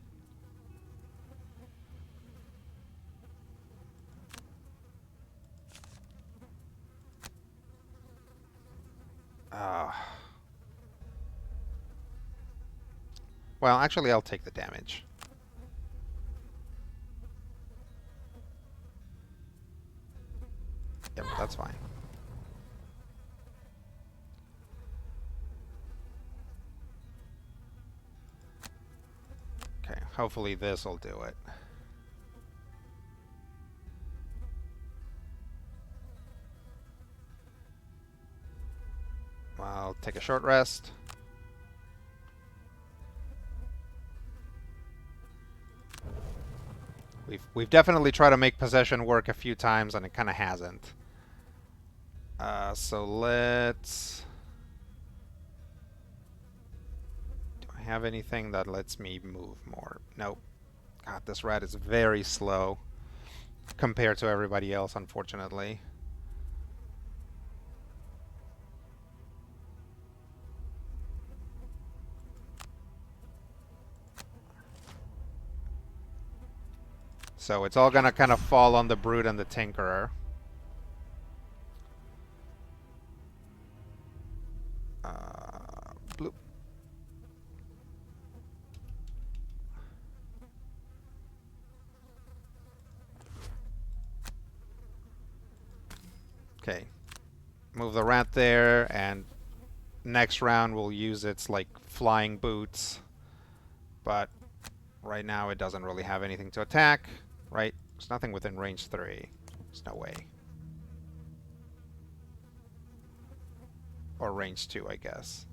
Well, actually, I'll take the damage. Yep, that's fine. Okay, hopefully this will do it. I'll take a short rest. We've definitely tried to make possession work a few times, and it kind of hasn't. So let's... Do I have anything that lets me move more? Nope. God, this rat is very slow compared to everybody else, unfortunately. So it's all gonna kind of fall on the brute and the tinkerer. Bloop. Okay. Move the rat there, and next round we'll use its like flying boots. But right now it doesn't really have anything to attack, right? There's nothing within range 3. There's no way. Or range 2, I guess.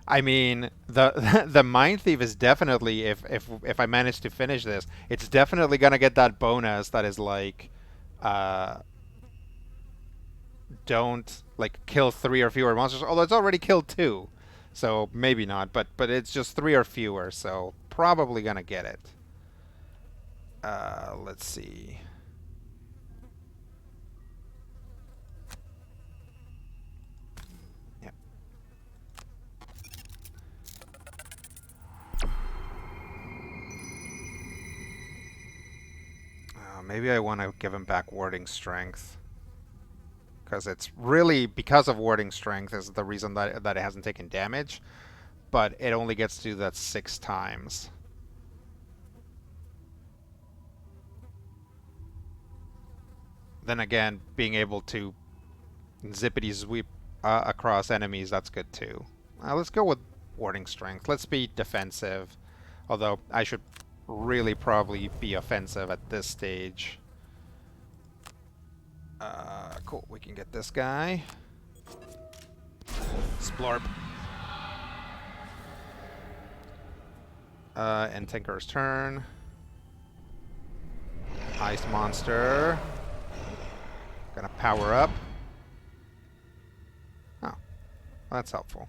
I mean, the the Mind Thief is definitely, if I manage to finish this, it's definitely gonna get that bonus that is like, don't like kill 3 or fewer monsters. Although it's already killed 2, so maybe not. But it's just 3 or fewer, so probably gonna get it. Let's see. Yep. Maybe I want to give him back warding strength, because it's really because of warding strength is the reason that it hasn't taken damage, but it only gets to do that 6 times. Then again, being able to zippity sweep across enemies, that's good too. Let's go with warding strength. Let's be defensive, although I should really probably be offensive at this stage. Cool, we can get this guy. Splorp. And Tinker's turn. Ice monster. Gonna power up. Oh, well, that's helpful.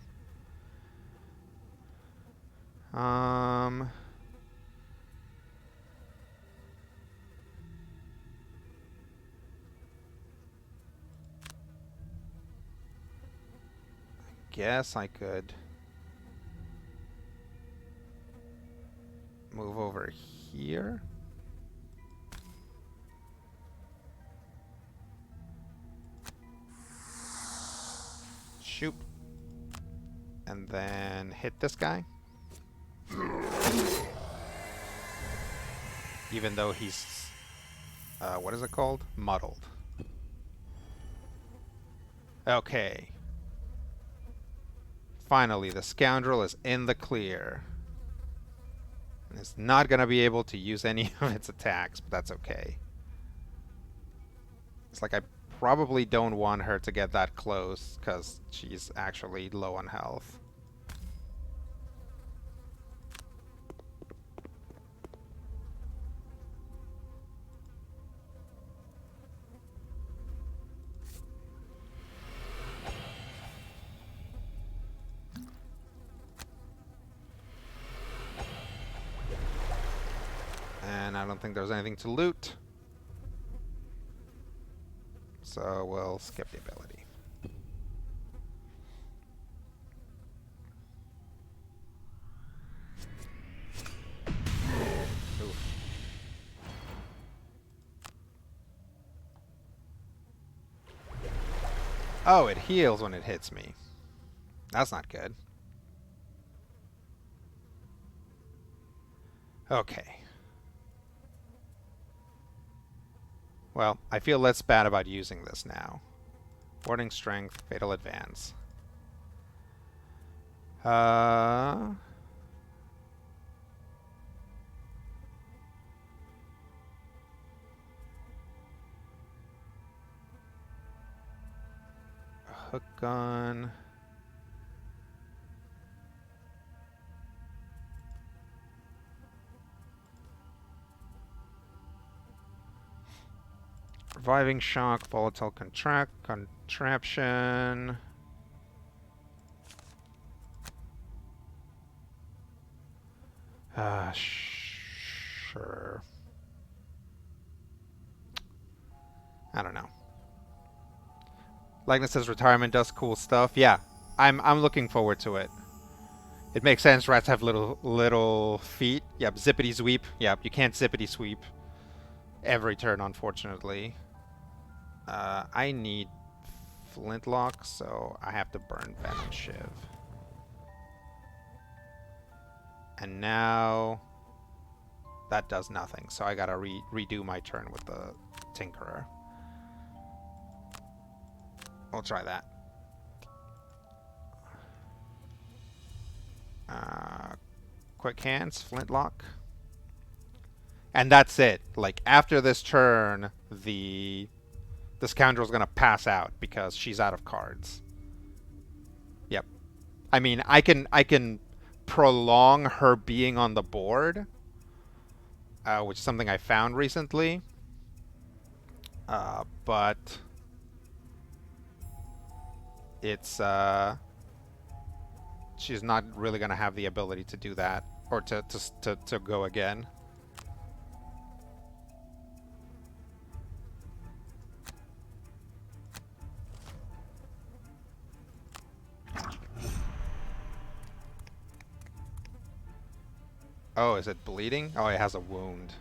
Guess I could move over here. Shoot. And then hit this guy. Even though he's, what is it called? Muddled. Okay. Finally, the scoundrel is in the clear. And it's not going to be able to use any of its attacks, but that's okay. It's like I probably don't want her to get that close, because she's actually low on health. And I don't think there's anything to loot. So we'll skip the ability. Oof. Oh, it heals when it hits me. That's not good. Okay. Well, I feel less bad about using this now. Warding strength, fatal advance. Hook gun. Reviving shock, volatile contraption. Sure. I don't know. Likeness says retirement does cool stuff. Yeah, I'm looking forward to it. It makes sense. Rats have little feet. Yep, zippity sweep. Yep, you can't zippity sweep every turn, unfortunately. I need flintlock, so I have to burn Venom Shiv. And now that does nothing, so I gotta redo my turn with the Tinkerer. We'll try that. Quick hands, flintlock. And that's it. Like, after this turn, the scoundrel's gonna pass out because she's out of cards. Yep. I mean, I can prolong her being on the board, which is something I found recently. But it's she's not really gonna have the ability to do that, or to go again. Oh, is it bleeding? Oh, it has a wound.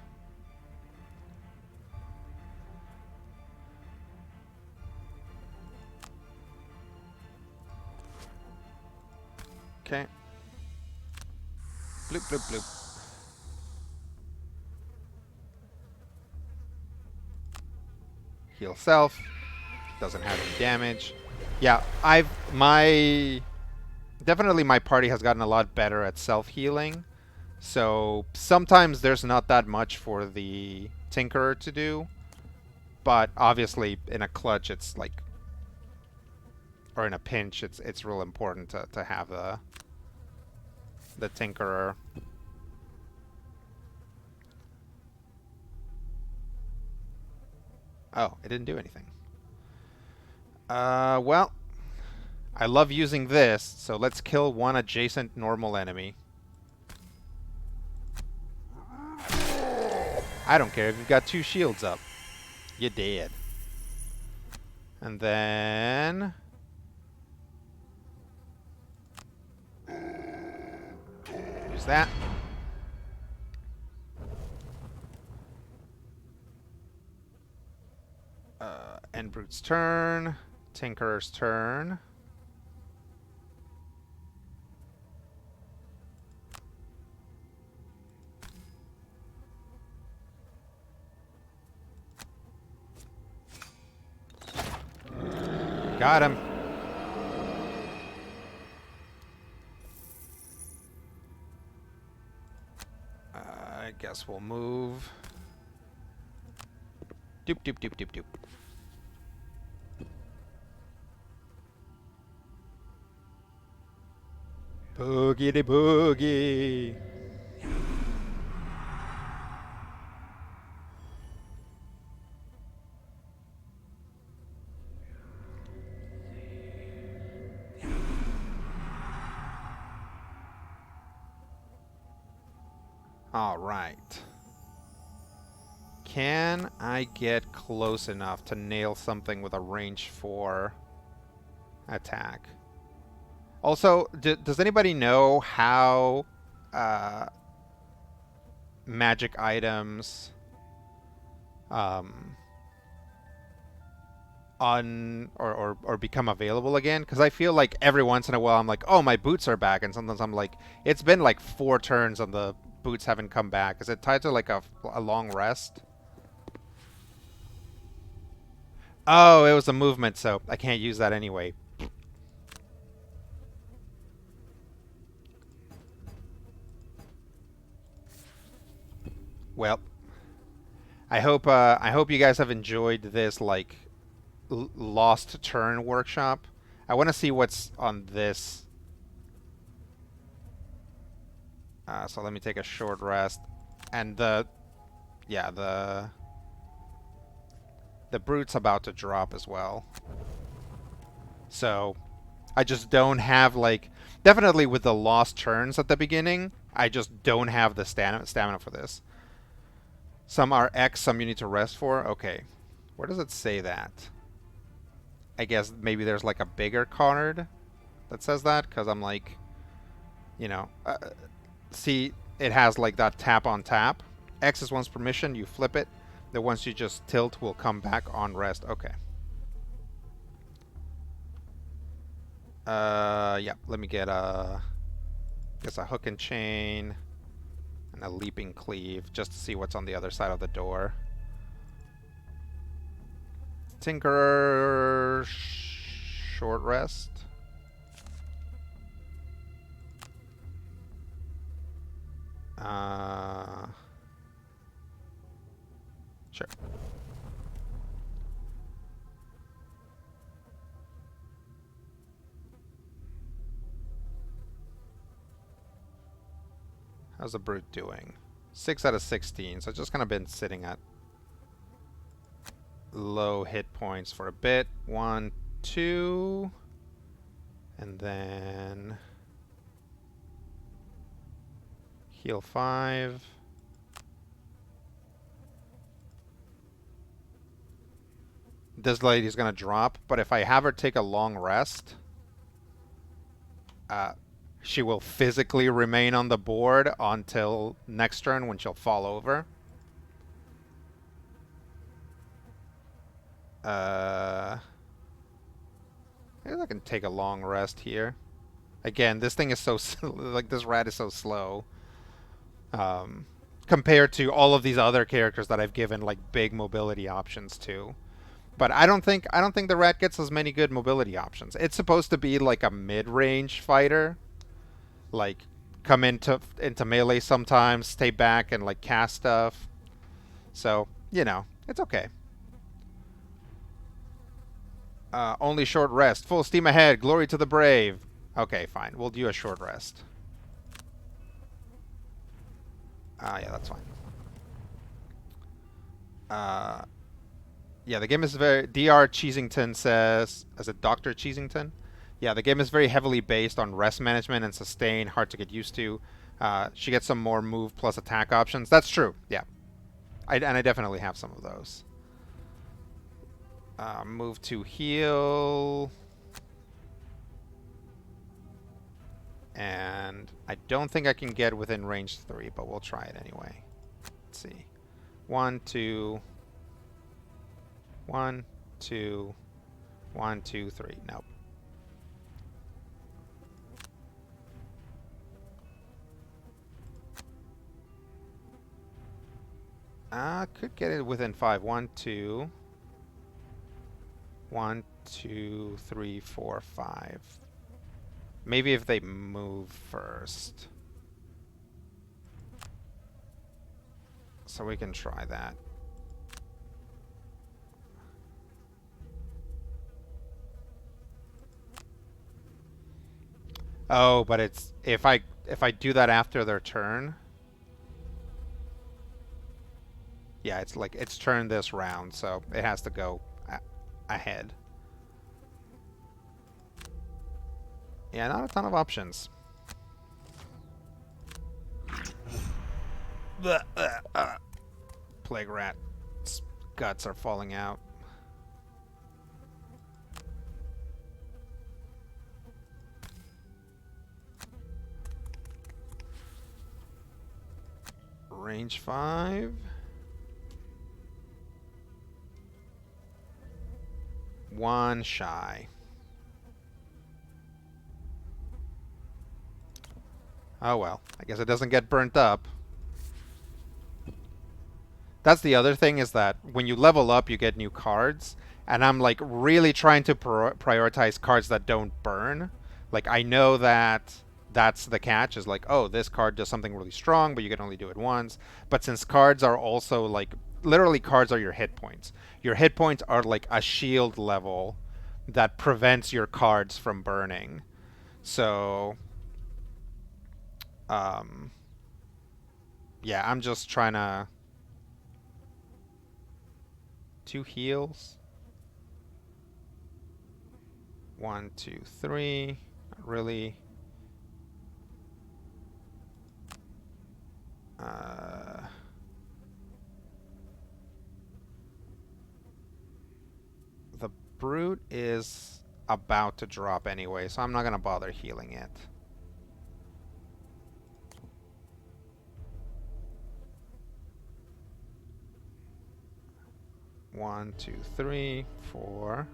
Okay. Bloop, bloop, bloop. Heal self. Doesn't have any damage. Yeah, definitely my party has gotten a lot better at self-healing. So sometimes there's not that much for the Tinkerer to do. But obviously in a clutch it's like, or in a pinch, it's real important to have the Tinkerer. Oh, it didn't do anything. Well, I love using this, so let's kill one adjacent normal enemy. I don't care if you've got 2 shields up. You're dead. And then use that. End Brute's turn. Tinkerer's turn. Got him. guess we'll move. Doop, doop, doop, doop, doop. Boogity boogie. All right. Can I get close enough to nail something with a range 4 attack? Also, does anybody know how magic items or become available again? Because I feel like every once in a while I'm like, oh, my boots are back, and sometimes I'm like, it's been like 4 turns and the boots haven't come back. Is it tied to like a long rest? Oh, it was a movement, so I can't use that anyway. Well, I hope you guys have enjoyed this like lost turn workshop. I want to see what's on this. So let me take a short rest, and the brute's about to drop as well. So I just don't have like definitely with the lost turns at the beginning. I just don't have the stamina for this. Some are X, some you need to rest for. Okay. Where does it say that? I guess maybe there's like a bigger card that says that, because I'm like, you know, see, it has like that tap on tap. X is one's permission, you flip it. The ones you just tilt will come back on rest. Okay. Yeah, let me get a hook and chain. And a leaping cleave, just to see what's on the other side of the door. Tinker short rest. Sure. How's the brute doing? 6 out of 16, so it's just kind of been sitting at low hit points for a bit. 1, 2, and then heal 5. This lady's gonna drop, but if I have her take a long rest, she will physically remain on the board until next turn when she'll fall over. I guess I can take a long rest here. Again, this thing is so like this rat is so slow. Compared to all of these other characters that I've given like big mobility options to. But I don't think the rat gets as many good mobility options. It's supposed to be like a mid-range fighter. Like come into melee sometimes, stay back and like cast stuff. So, you know, it's okay. Only short rest. Full steam ahead. Glory to the brave. Okay, fine. We'll do a short rest. Yeah, that's fine. Yeah, the game is very... Dr. Cheesington says... Is it Dr. Cheesington? Yeah, the game is very heavily based on rest management and sustain. Hard to get used to. She gets some more move plus attack options. That's true. Yeah. And I definitely have some of those. Move to heal. And I don't think I can get within range 3, but we'll try it anyway. Let's see. 1, 2. 1, 2. 1, 2, 3. Nope. Could get it within 5. 1, 2. 1, 2, 3, 4, 5. Maybe if they move first. So we can try that. Oh, but it's if I do that after their turn. Yeah, it's like it's turn this round, so it has to go ahead. Yeah, not a ton of options. Plague rat's guts are falling out. Range 5. One shy. Oh well, I guess it doesn't get burnt up. That's the other thing, is that when you level up, you get new cards, and I'm like really trying to prioritize cards that don't burn. Like I know that that's the catch, is like, oh, this card does something really strong, but you can only do it once. But since cards are also like, literally cards are your hit points. Your hit points are like a shield level that prevents your cards from burning. So, yeah, I'm just trying to... 2 heals. 1, 2, 3. Not really. The brute is about to drop anyway, so I'm not gonna bother healing it. One, 2, 3, 4.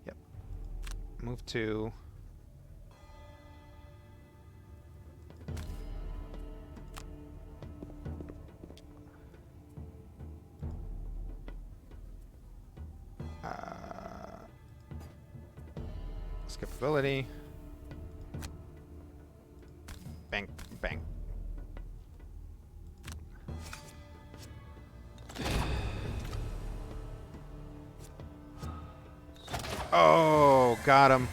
Yep. Move 2. Skip ability. Bang, bang. Oh, got him.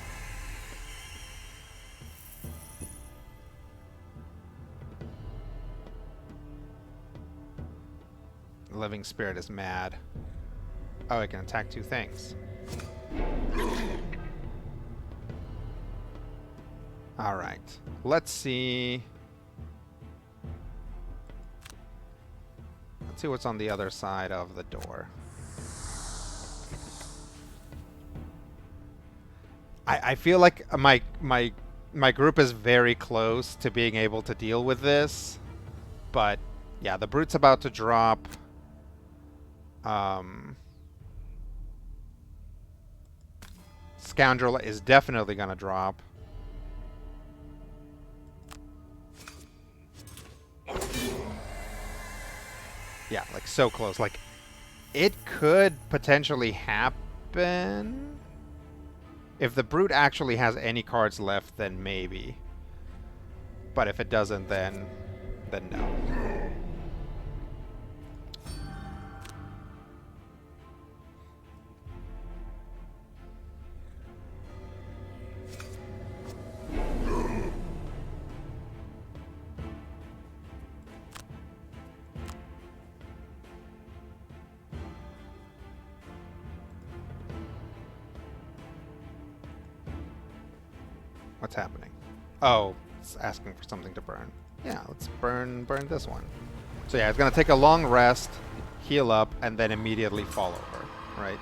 Living Spirit is mad. Oh, I can attack 2 things. Alright. Let's see. Let's see what's on the other side of the door. I feel like my group is very close to being able to deal with this. But yeah, the brute's about to drop. Scoundrel is definitely gonna drop. Yeah, like so close. Like, it could potentially happen. If the brute actually has any cards left, then maybe. But if it doesn't, then no. What's happening? Oh, it's asking for something to burn. Yeah, let's burn this one. So yeah, it's gonna take a long rest, heal up, and then immediately fall over, right?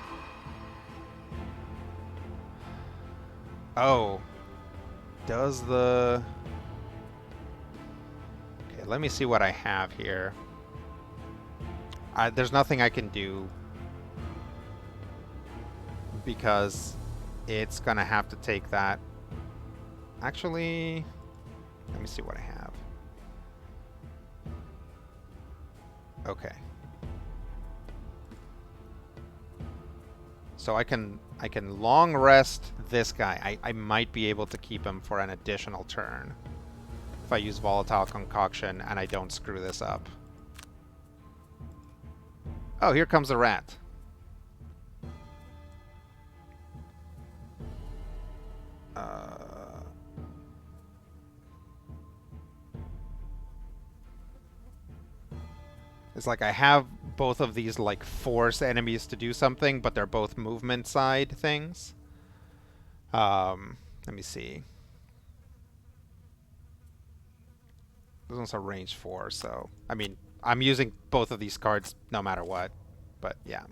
Oh. Does the... Okay, let me see what I have here. There's nothing I can do because it's gonna have to take that. Actually, let me see what I have. Okay. So I can long rest this guy. I might be able to keep him for an additional turn. if I use Volatile Concoction and I don't screw this up. Oh, here comes the rat. It's like I have both of these like force enemies to do something, but they're both movement side things. Let me see. This one's a range 4, so I mean I'm using both of these cards no matter what. But yeah.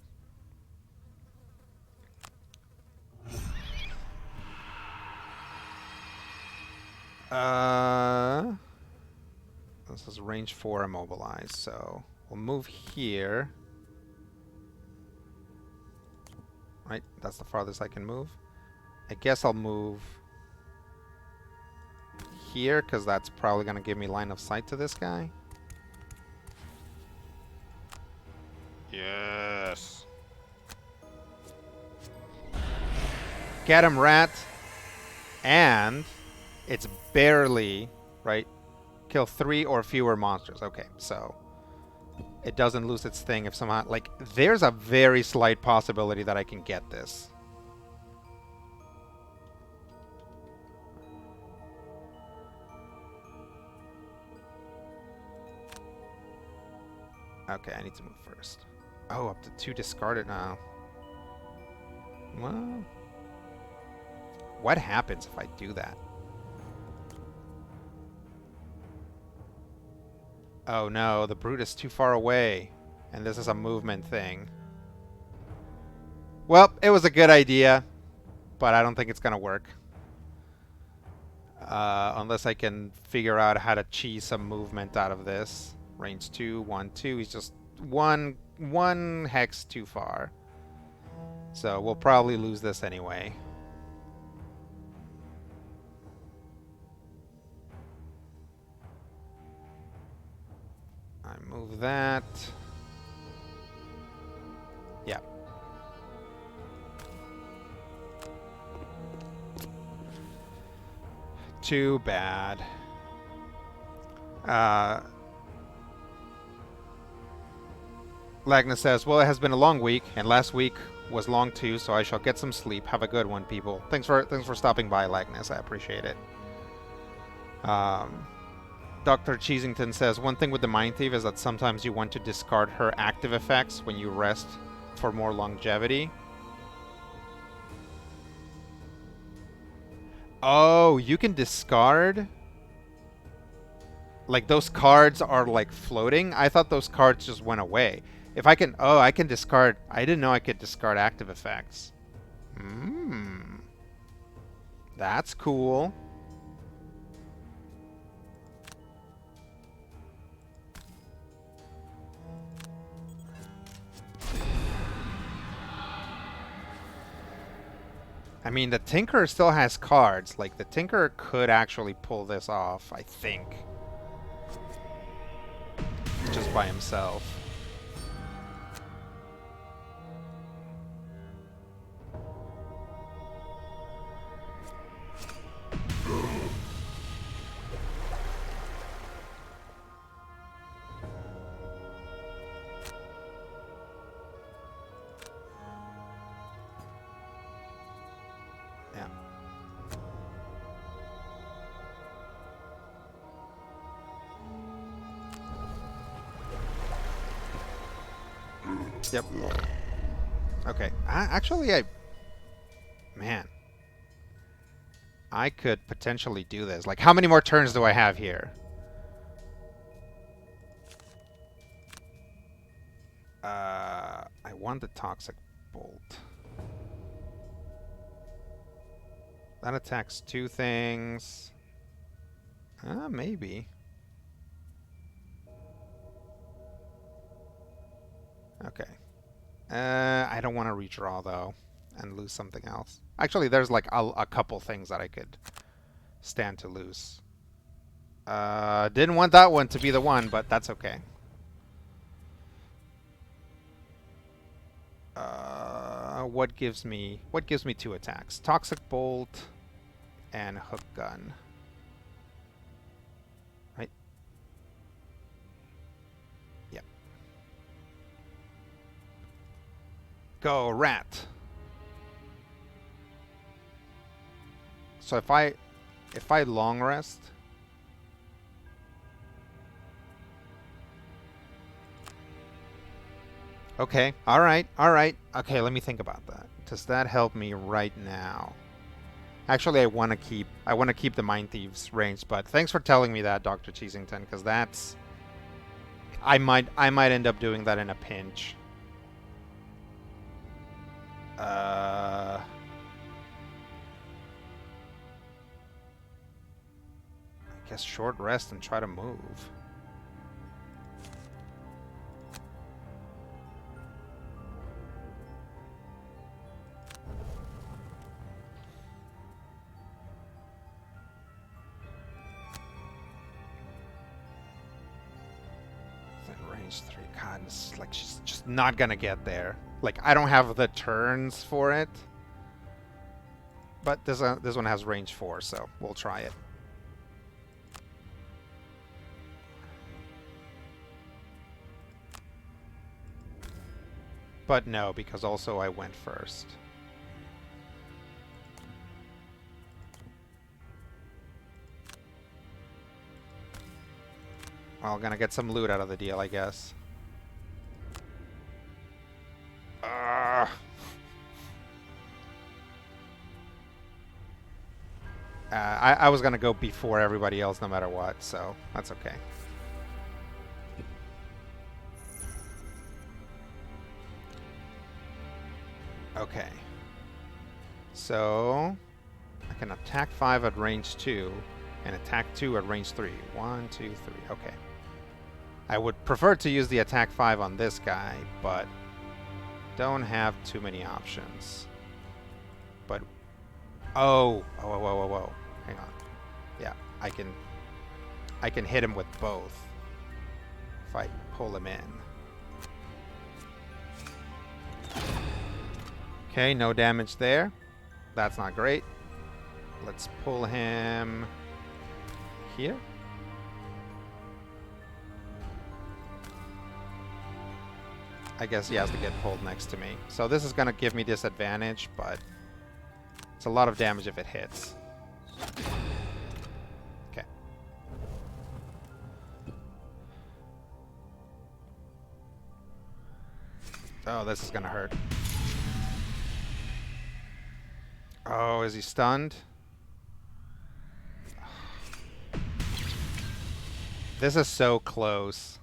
This is range 4 immobilized, so we'll move here. Right, that's the farthest I can move. I guess I'll move here, because that's probably going to give me line of sight to this guy. Yes. Get him, rat. And it's barely, right? Kill 3 or fewer monsters. Okay, so it doesn't lose its thing if somehow, like, there's a very slight possibility that I can get this. Okay, I need to move first. Oh, up to 2 discarded now. Well, what happens if I do that? Oh no, the brute is too far away. And this is a movement thing. Well, it was a good idea, but I don't think it's gonna work. Unless I can figure out how to cheese some movement out of this. Range 2, 1, 2. He's just one hex too far. So we'll probably lose this anyway. I move that. Yeah. Too bad. Lagna says, well, it has been a long week, and last week was long too, so I shall get some sleep. Have a good one, people. Thanks for stopping by, Lagnus. I appreciate it. Dr. Cheesington says, one thing with the Mind Thief is that sometimes you want to discard her active effects when you rest for more longevity. Oh, you can discard? Like, those cards are, like, floating? I thought those cards just went away. If I can... Oh, I can discard... I didn't know I could discard active effects. That's cool. I mean, the Tinker still has cards. Like, the Tinker could actually pull this off, I think. Just by himself. Yep. Okay. Man. I could potentially do this. Like, how many more turns do I have here? I want the Toxic Bolt. That attacks 2 things. Maybe. Okay. I don't want to redraw, though, and lose something else. Actually, there's, like, a couple things that I could stand to lose. Didn't want that one to be the one, but that's okay. What gives me 2 attacks? Toxic Bolt and Hook Gun. Go, rat. So if I long rest, okay, all right. Okay, let me think about that. Does that help me right now? Actually, I want to keep the Mind Thieves range, but thanks for telling me that, Dr. Cheesington, because that's I might end up doing that in a pinch. I guess short rest and try to move. Range 3. God, it's like she's just not gonna get there. Like, I don't have the turns for it. But this one has range 4, so we'll try it. But no, because also I went first. Well, gonna get some loot out of the deal, I guess. I was gonna go before everybody else no matter what, so that's okay. Okay. So I can attack 5 at range 2 and attack 2 at range 3. 1, 2, 3. Okay. I would prefer to use the attack 5 on this guy, but don't have too many options. But whoa. Hang on. Yeah, I can hit him with both if I pull him in. Okay, no damage there. That's not great. Let's pull him here. I guess he has to get pulled next to me. So this is going to give me disadvantage, but it's a lot of damage if it hits. Okay. Oh, this is going to hurt. Oh, is he stunned? This is so close.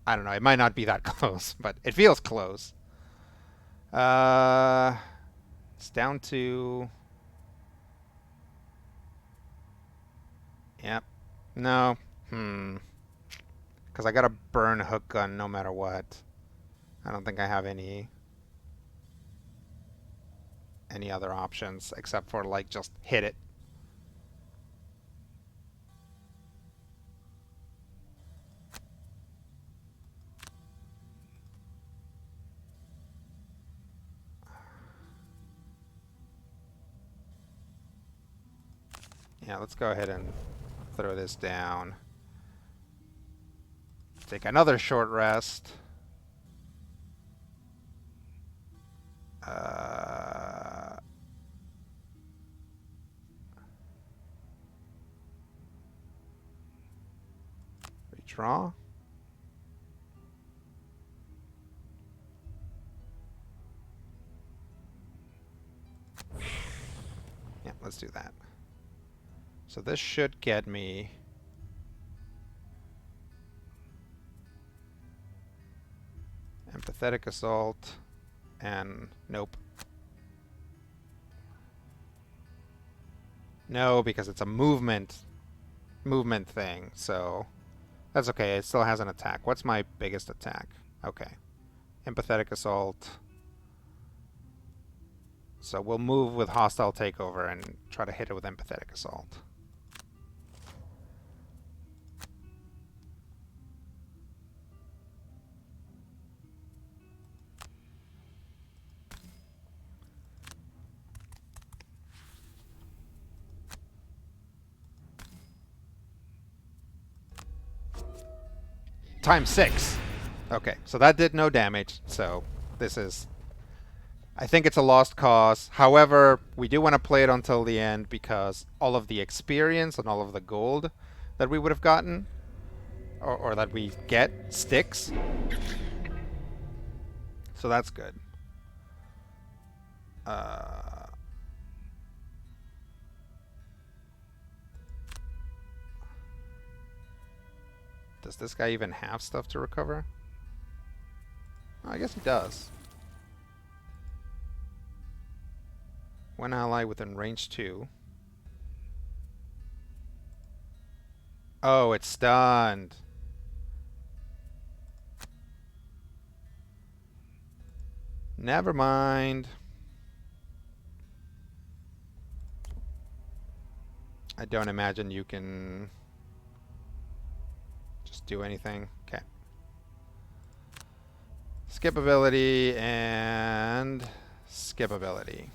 I don't know. It might not be that close, but it feels close. It's down to... Yep. No. Because I got to burn hook gun no matter what. I don't think I have any other options except for, like, just hit it. Yeah, let's go ahead and throw this down. Take another short rest. Redraw. Yeah, let's do that. So this should get me empathetic assault and nope. No, because it's a movement thing, so that's okay. It still has an attack. What's my biggest attack? Okay. Empathetic assault. So we'll move with hostile takeover and try to hit it with empathetic assault. Times 6. Okay, so that did no damage, so this is I think it's a lost cause. However, we do want to play it until the end because all of the experience and all of the gold that we would have gotten, or that we get, sticks. So that's good. Does this guy even have stuff to recover? Oh, I guess he does. One ally within range 2. Oh, it's stunned. Never mind. I don't imagine you can just do anything. Okay. Skip ability and skip ability.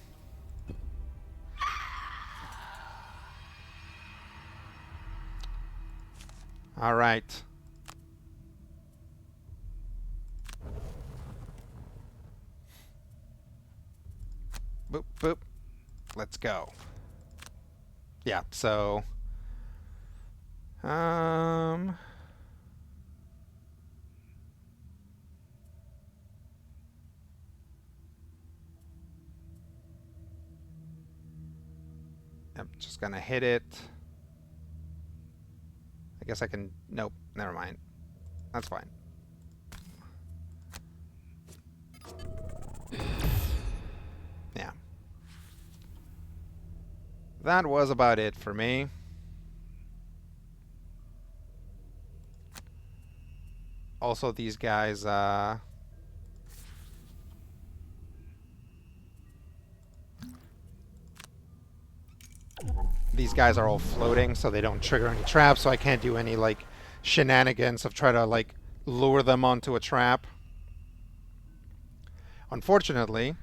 All right. Boop, boop. Let's go. Yeah, so... I'm just gonna hit it. I guess I can... Nope, never mind. That's fine. Yeah. That was about it for me. Also, these guys, these guys are all floating, so they don't trigger any traps, so I can't do any, like, shenanigans of trying to, like, lure them onto a trap. Unfortunately,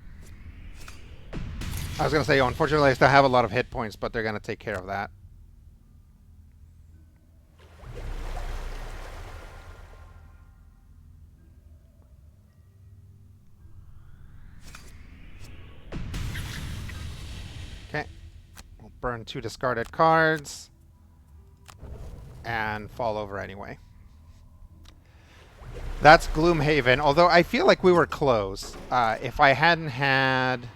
I was going to say, unfortunately, I still have a lot of hit points, but they're going to take care of that. Okay. We'll burn 2 discarded cards and fall over anyway. That's Gloomhaven, although I feel like we were close. If I hadn't had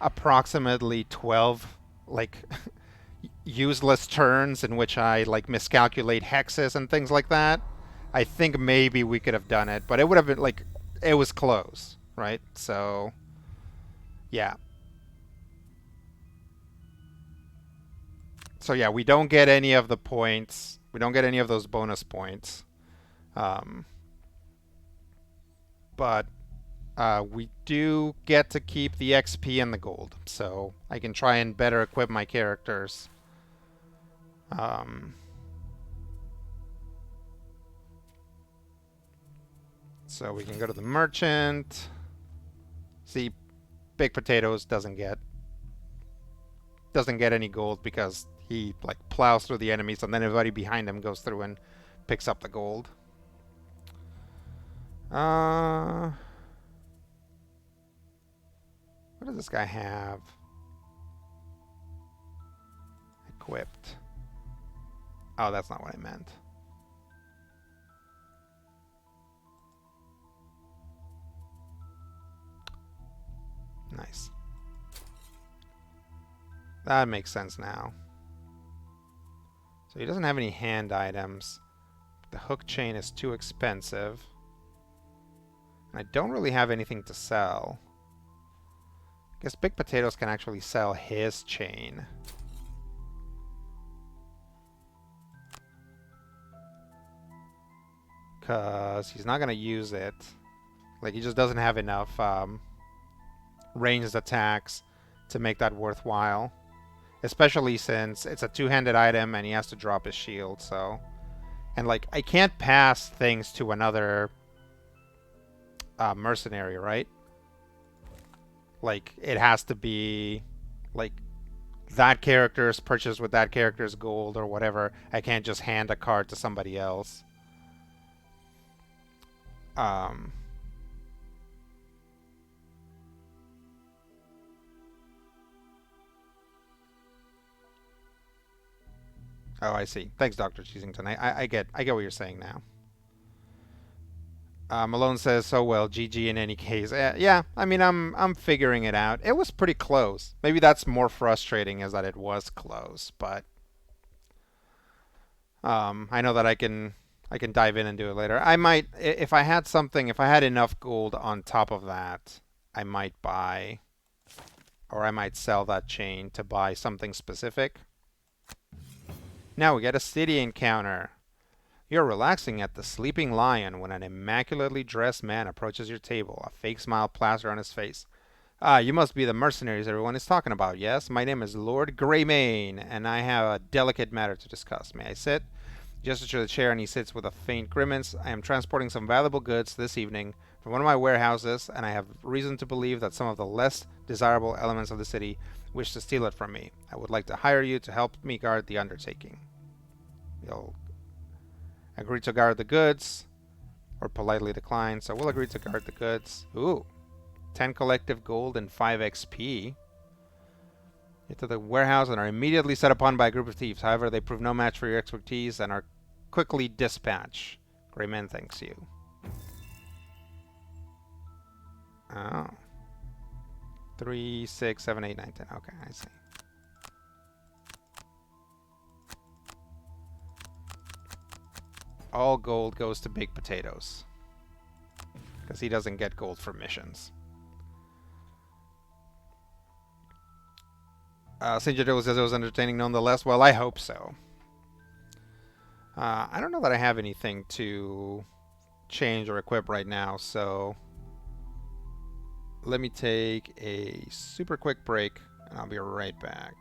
approximately 12, like, useless turns in which I, like, miscalculate hexes and things like that, I think maybe we could have done it. But it would have been, like, it was close, right? So, yeah. So, yeah, we don't get any of the points. We don't get any of those bonus points. But we do get to keep the XP and the gold, so I can try and better equip my characters. So we can go to the merchant. See, Big Potatoes doesn't get any gold because he, like, plows through the enemies, and then everybody behind him goes through and picks up the gold. What does this guy have? Equipped. Oh, that's not what I meant. Nice. That makes sense now. So he doesn't have any hand items. The hook chain is too expensive. And I don't really have anything to sell. I guess Big Potatoes can actually sell his chain. Because he's not going to use it. Like, he just doesn't have enough ranged attacks to make that worthwhile. Especially since it's a two-handed item and he has to drop his shield, so... And, like, I can't pass things to another mercenary, right? Like, it has to be, like, that character's purchased with that character's gold or whatever. I can't just hand a card to somebody else. Oh, I see. Thanks, Dr. Cheesington. I get what you're saying now. Malone says, "So well, GG in any case." Yeah, I mean, I'm figuring it out. It was pretty close. Maybe that's more frustrating, is that it was close. But I know that I can dive in and do it later. I might, if I had something, if I had enough gold on top of that, I might buy, or I might sell that chain to buy something specific. Now we get a city encounter. You're relaxing at the Sleeping Lion when an immaculately dressed man approaches your table, a fake smile plastered on his face. Ah, you must be the mercenaries everyone is talking about, yes? My name is Lord Greymane, and I have a delicate matter to discuss. May I sit? He gestures to the chair, and he sits with a faint grimace. I am transporting some valuable goods this evening from one of my warehouses, and I have reason to believe that some of the less desirable elements of the city wish to steal it from me. I would like to hire you to help me guard the undertaking. You'll agree to guard the goods, or politely decline. So we'll agree to guard the goods. Ooh, 10 collective gold and 5 XP. Get to the warehouse and are immediately set upon by a group of thieves. However, they prove no match for your expertise and are quickly dispatched. Greyman thanks you. Oh. 3, 6, 7, 8, 9, 10. Okay, I see. All gold goes to Big Potatoes, because he doesn't get gold for missions. St. Joe says it was entertaining nonetheless. Well, I hope so. I don't know that I have anything to change or equip right now, so let me take a super quick break, and I'll be right back.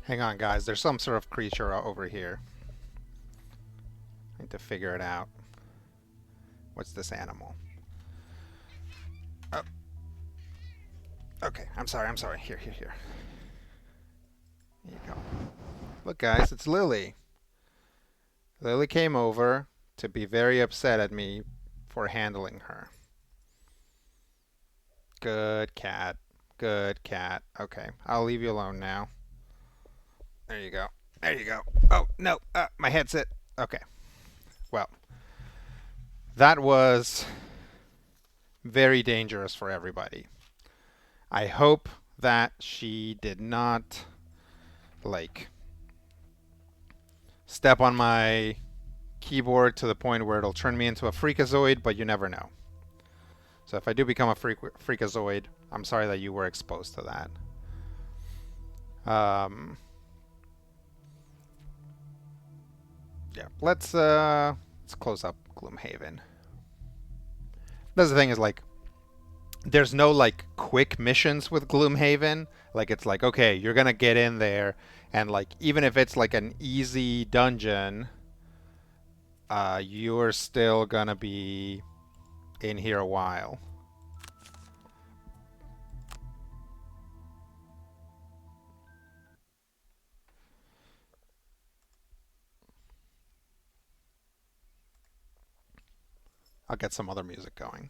Hang on, guys. There's some sort of creature over here. I need to figure it out. What's this animal? Oh. Okay, I'm sorry. Here. Here you go. Look, guys, it's Lily. Lily came over to be very upset at me for handling her. Good cat. Good cat. Okay, I'll leave you alone now. There you go. There you go. Oh, no. My headset. Okay. Well, that was very dangerous for everybody. I hope that she did not, like, step on my keyboard to the point where it'll turn me into a freakazoid, but you never know. So if I do become a freakazoid, I'm sorry that you were exposed to that. Yeah, let's close up Gloomhaven. That's the thing is, like, there's no like quick missions with Gloomhaven. Like, it's like, okay, you're gonna get in there, and like even if it's like an easy dungeon, you're still gonna be in here a while. I'll get some other music going.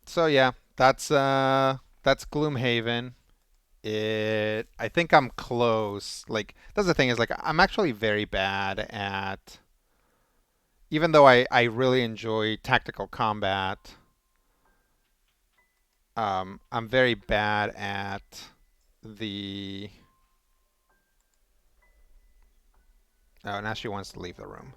So yeah, that's Gloomhaven. I think I'm close. Like, that's the thing is, like, I'm actually very bad at, even though I really enjoy tactical combat, I'm very bad at the oh, now she wants to leave the room.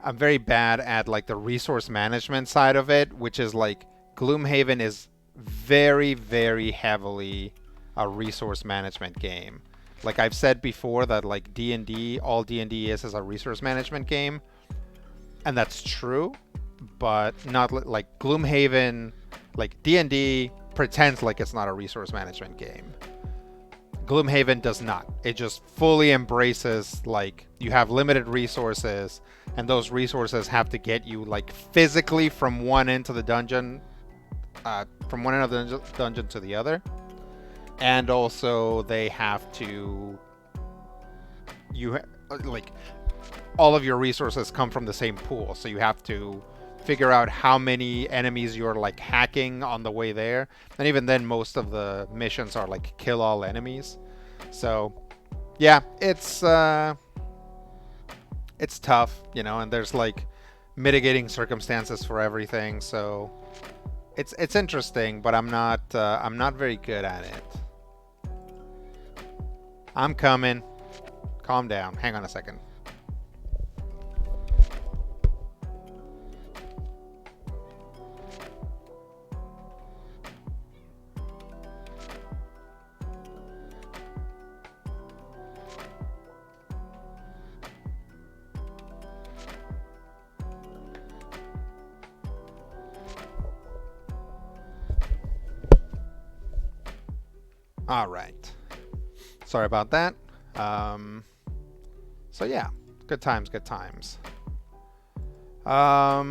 I'm very bad at like the resource management side of it, which is like Gloomhaven is very, very heavily a resource management game. Like I've said before that like D&D, all D&D is a resource management game, and that's true, but not like Gloomhaven. Like D&D pretends like it's not a resource management game. Gloomhaven does not. It just fully embraces like you have limited resources, and those resources have to get you like physically from one end of the dungeon to the other, and also they have to like all of your resources come from the same pool, so you have to figure out how many enemies you're like hacking on the way there, and even then most of the missions are like kill all enemies. So yeah, it's tough, you know, and there's like mitigating circumstances for everything, so it's interesting, but I'm not very good at it. I'm coming. Calm down. Hang on a second. All right. Sorry about that. So yeah, good times, good times. I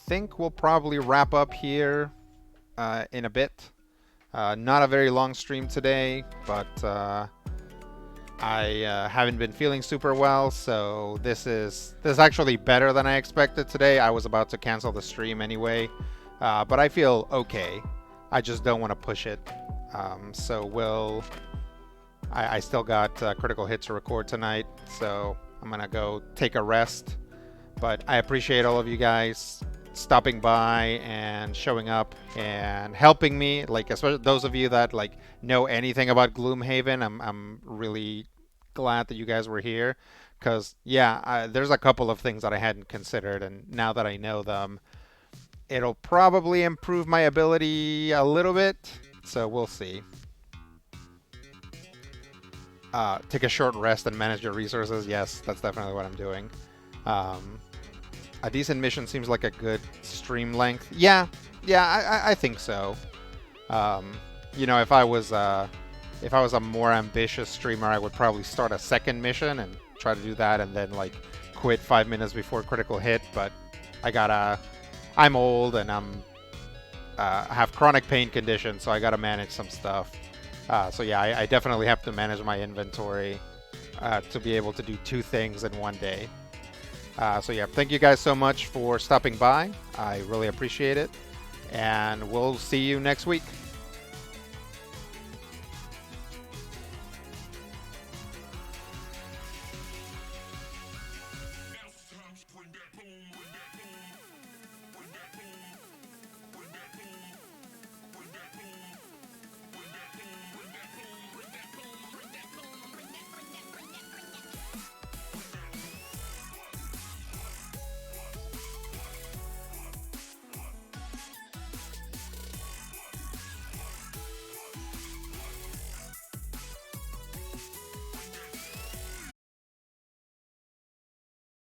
think we'll probably wrap up here in a bit. Not a very long stream today, but I haven't been feeling super well, so this is actually better than I expected today. I was about to cancel the stream anyway, but I feel okay. I just don't want to push it. So I still got Critical Hit to record tonight, so I'm gonna go take a rest. But I appreciate all of you guys stopping by and showing up and helping me. Like, especially those of you that like know anything about Gloomhaven, I'm really glad that you guys were here, because yeah, there's a couple of things that I hadn't considered, and now that I know them, it'll probably improve my ability a little bit, so we'll see. Take a short rest and manage your resources. Yes, that's definitely what I'm doing. A decent mission seems like a good stream length. Yeah, I think so. You know, if I was a more ambitious streamer, I would probably start a second mission and try to do that, and then like quit 5 minutes before critical hit. But I'm old and have chronic pain conditions, so I gotta manage some stuff. So yeah, I definitely have to manage my inventory to be able to do 2 things in one day. So yeah, thank you guys so much for stopping by. I really appreciate it, and we'll see you next week.